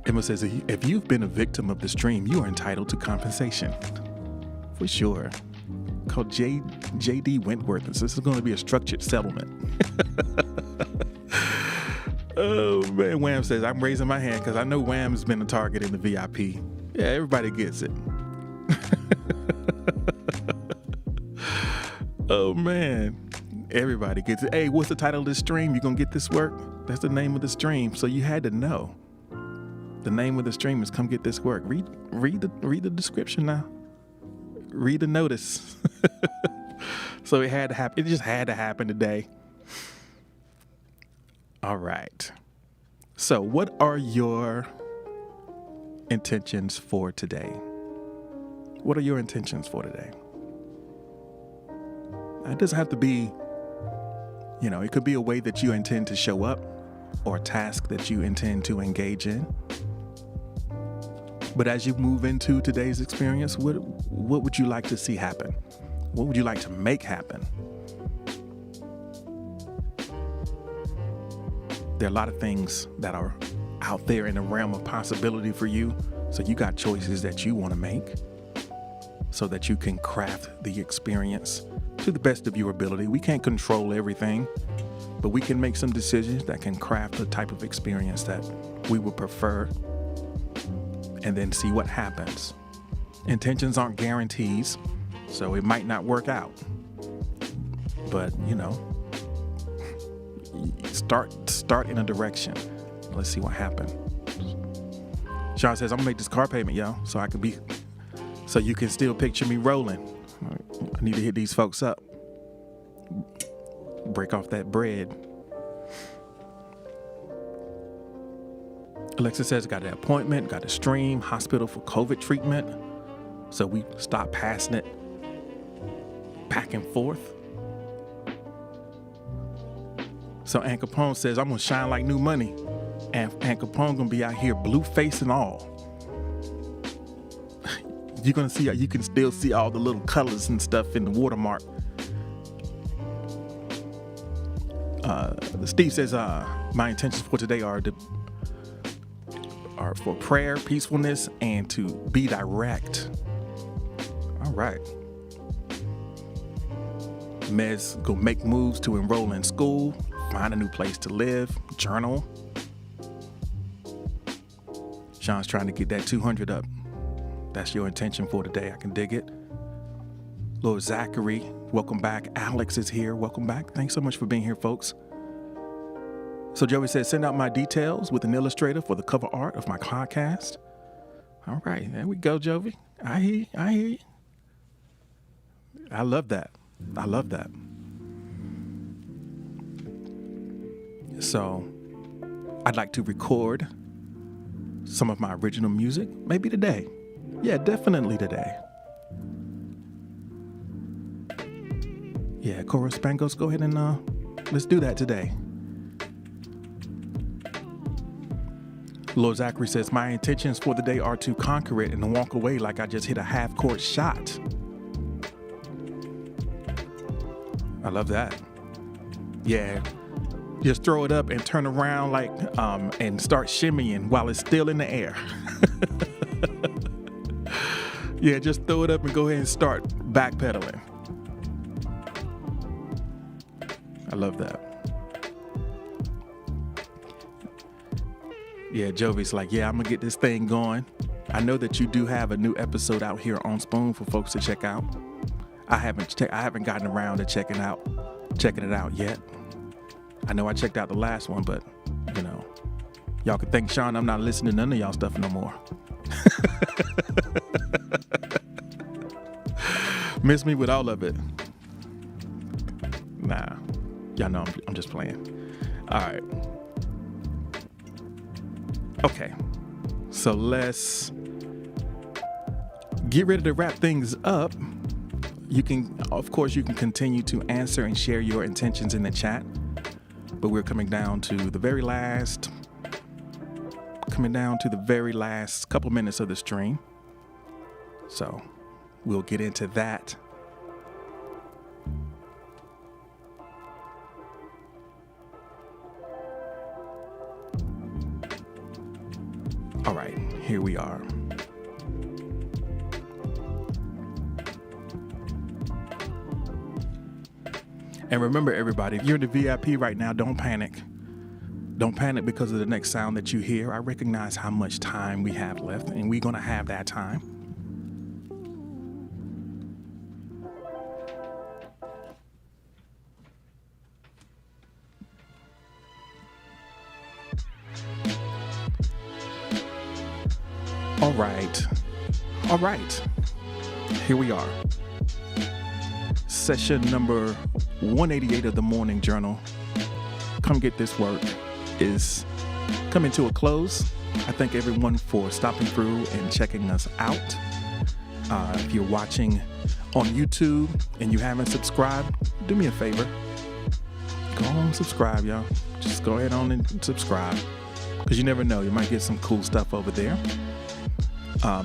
Emma says, if you've been a victim of the stream, you are entitled to compensation. For sure. Called J.D. Wentworth. So this is going to be a structured settlement. Oh, man. Wham says, I'm raising my hand because I know Wham's been a target in the VIP. Yeah, everybody gets it. Oh, man. Everybody gets it. Hey, what's the title of this stream? You going to get this work? That's the name of the stream. So you had to know. The name of the stream is Come Get This Work. Read the description now. Read the notice. So it had to happen. It just had to happen today. All right. So what are your intentions for today? What are your intentions for today? It doesn't have to be, it could be a way that you intend to show up or a task that you intend to engage in. But as you move into today's experience, what would you like to see happen? What would you like to make happen? There are a lot of things that are out there in the realm of possibility for you. So you got choices that you want to make so that you can craft the experience to the best of your ability. We can't control everything, but we can make some decisions that can craft the type of experience that we would prefer and then see what happens. Intentions aren't guarantees, so it might not work out. But, start in a direction. Let's see what happens. Sean says, I'm gonna make this car payment, yo, so you can still picture me rolling. I need to hit these folks up. Break off that bread. Alexa says, got an appointment, got a stream, hospital for COVID treatment. So we stopped passing it back and forth. So Ann Capone says, I'm gonna shine like new money. And Ann Capone gonna be out here blue face and all. You're gonna see, you can still see all the little colors and stuff in the watermark. Steve says, my intentions for today are for prayer, peacefulness, and to be direct. All right. Mez go make moves to enroll in school, find a new place to live, journal. Sean's trying to get that 200 up. That's your intention for today. I can dig it. Lord Zachary, welcome back. Alex is here. Welcome back. Thanks so much for being here, folks. So Joey says, send out my details with an illustrator for the cover art of my podcast. All right, there we go, Jovi. I hear you. I love that. So I'd like to record some of my original music, maybe today. Yeah, definitely today. Yeah, Cora Spangos, go ahead and let's do that today. Lord Zachary says, my intentions for the day are to conquer it and walk away like I just hit a half-court shot. I love that. Yeah, just throw it up and turn around and start shimmying while it's still in the air. Yeah, just throw it up and go ahead and start backpedaling. I love that. Yeah, Jovi's like, yeah, I'm gonna get this thing going. I know that you do have a new episode out here on Spoon for folks to check out. I haven't gotten around to checking it out yet. I know I checked out the last one, but y'all can thank Sean I'm not listening to none of y'all stuff no more. Miss me with all of it. Nah, y'all know I'm just playing. All right. Okay, so let's get ready to wrap things up. You can continue to answer and share your intentions in the chat, but we're coming down to the very last couple minutes of the stream. So we'll get into that. All right, here we are. And remember, everybody, if you're in the VIP right now, don't panic. Don't panic because of the next sound that you hear. I recognize how much time we have left, and we're going to have that time. All right. Here we are. Session number 188 of the Morning Journal. Come Get This Work is coming to a close. I thank everyone for stopping through and checking us out. If you're watching on YouTube and you haven't subscribed, do me a favor. Go on and subscribe, y'all. Just go ahead on and subscribe, because you never know, you might get some cool stuff over there.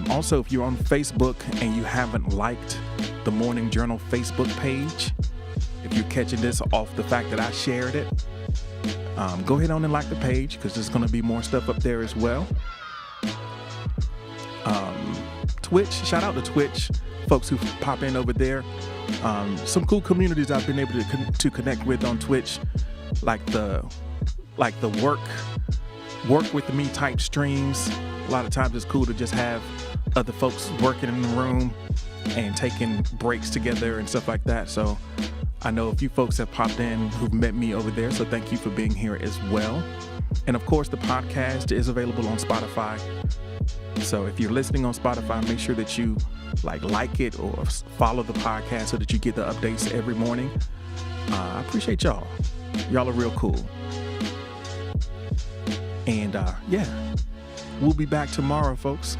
Also, if you're on Facebook and you haven't liked the Morning Journal Facebook page, if you're catching this off the fact that I shared it, go ahead on and like the page, because there's going to be more stuff up there as well. Twitch, shout out to Twitch, folks who pop in over there. Some cool communities I've been able to connect with on Twitch, like the work with me type streams. A lot of times it's cool to just have other folks working in the room and taking breaks together and stuff like that. So I know a few folks have popped in who've met me over there, so thank you for being here as well. And of course, the podcast is available on Spotify. So if you're listening on Spotify, make sure that you like it or follow the podcast so that you get the updates every morning. I appreciate y'all. Y'all are real cool. And we'll be back tomorrow, folks.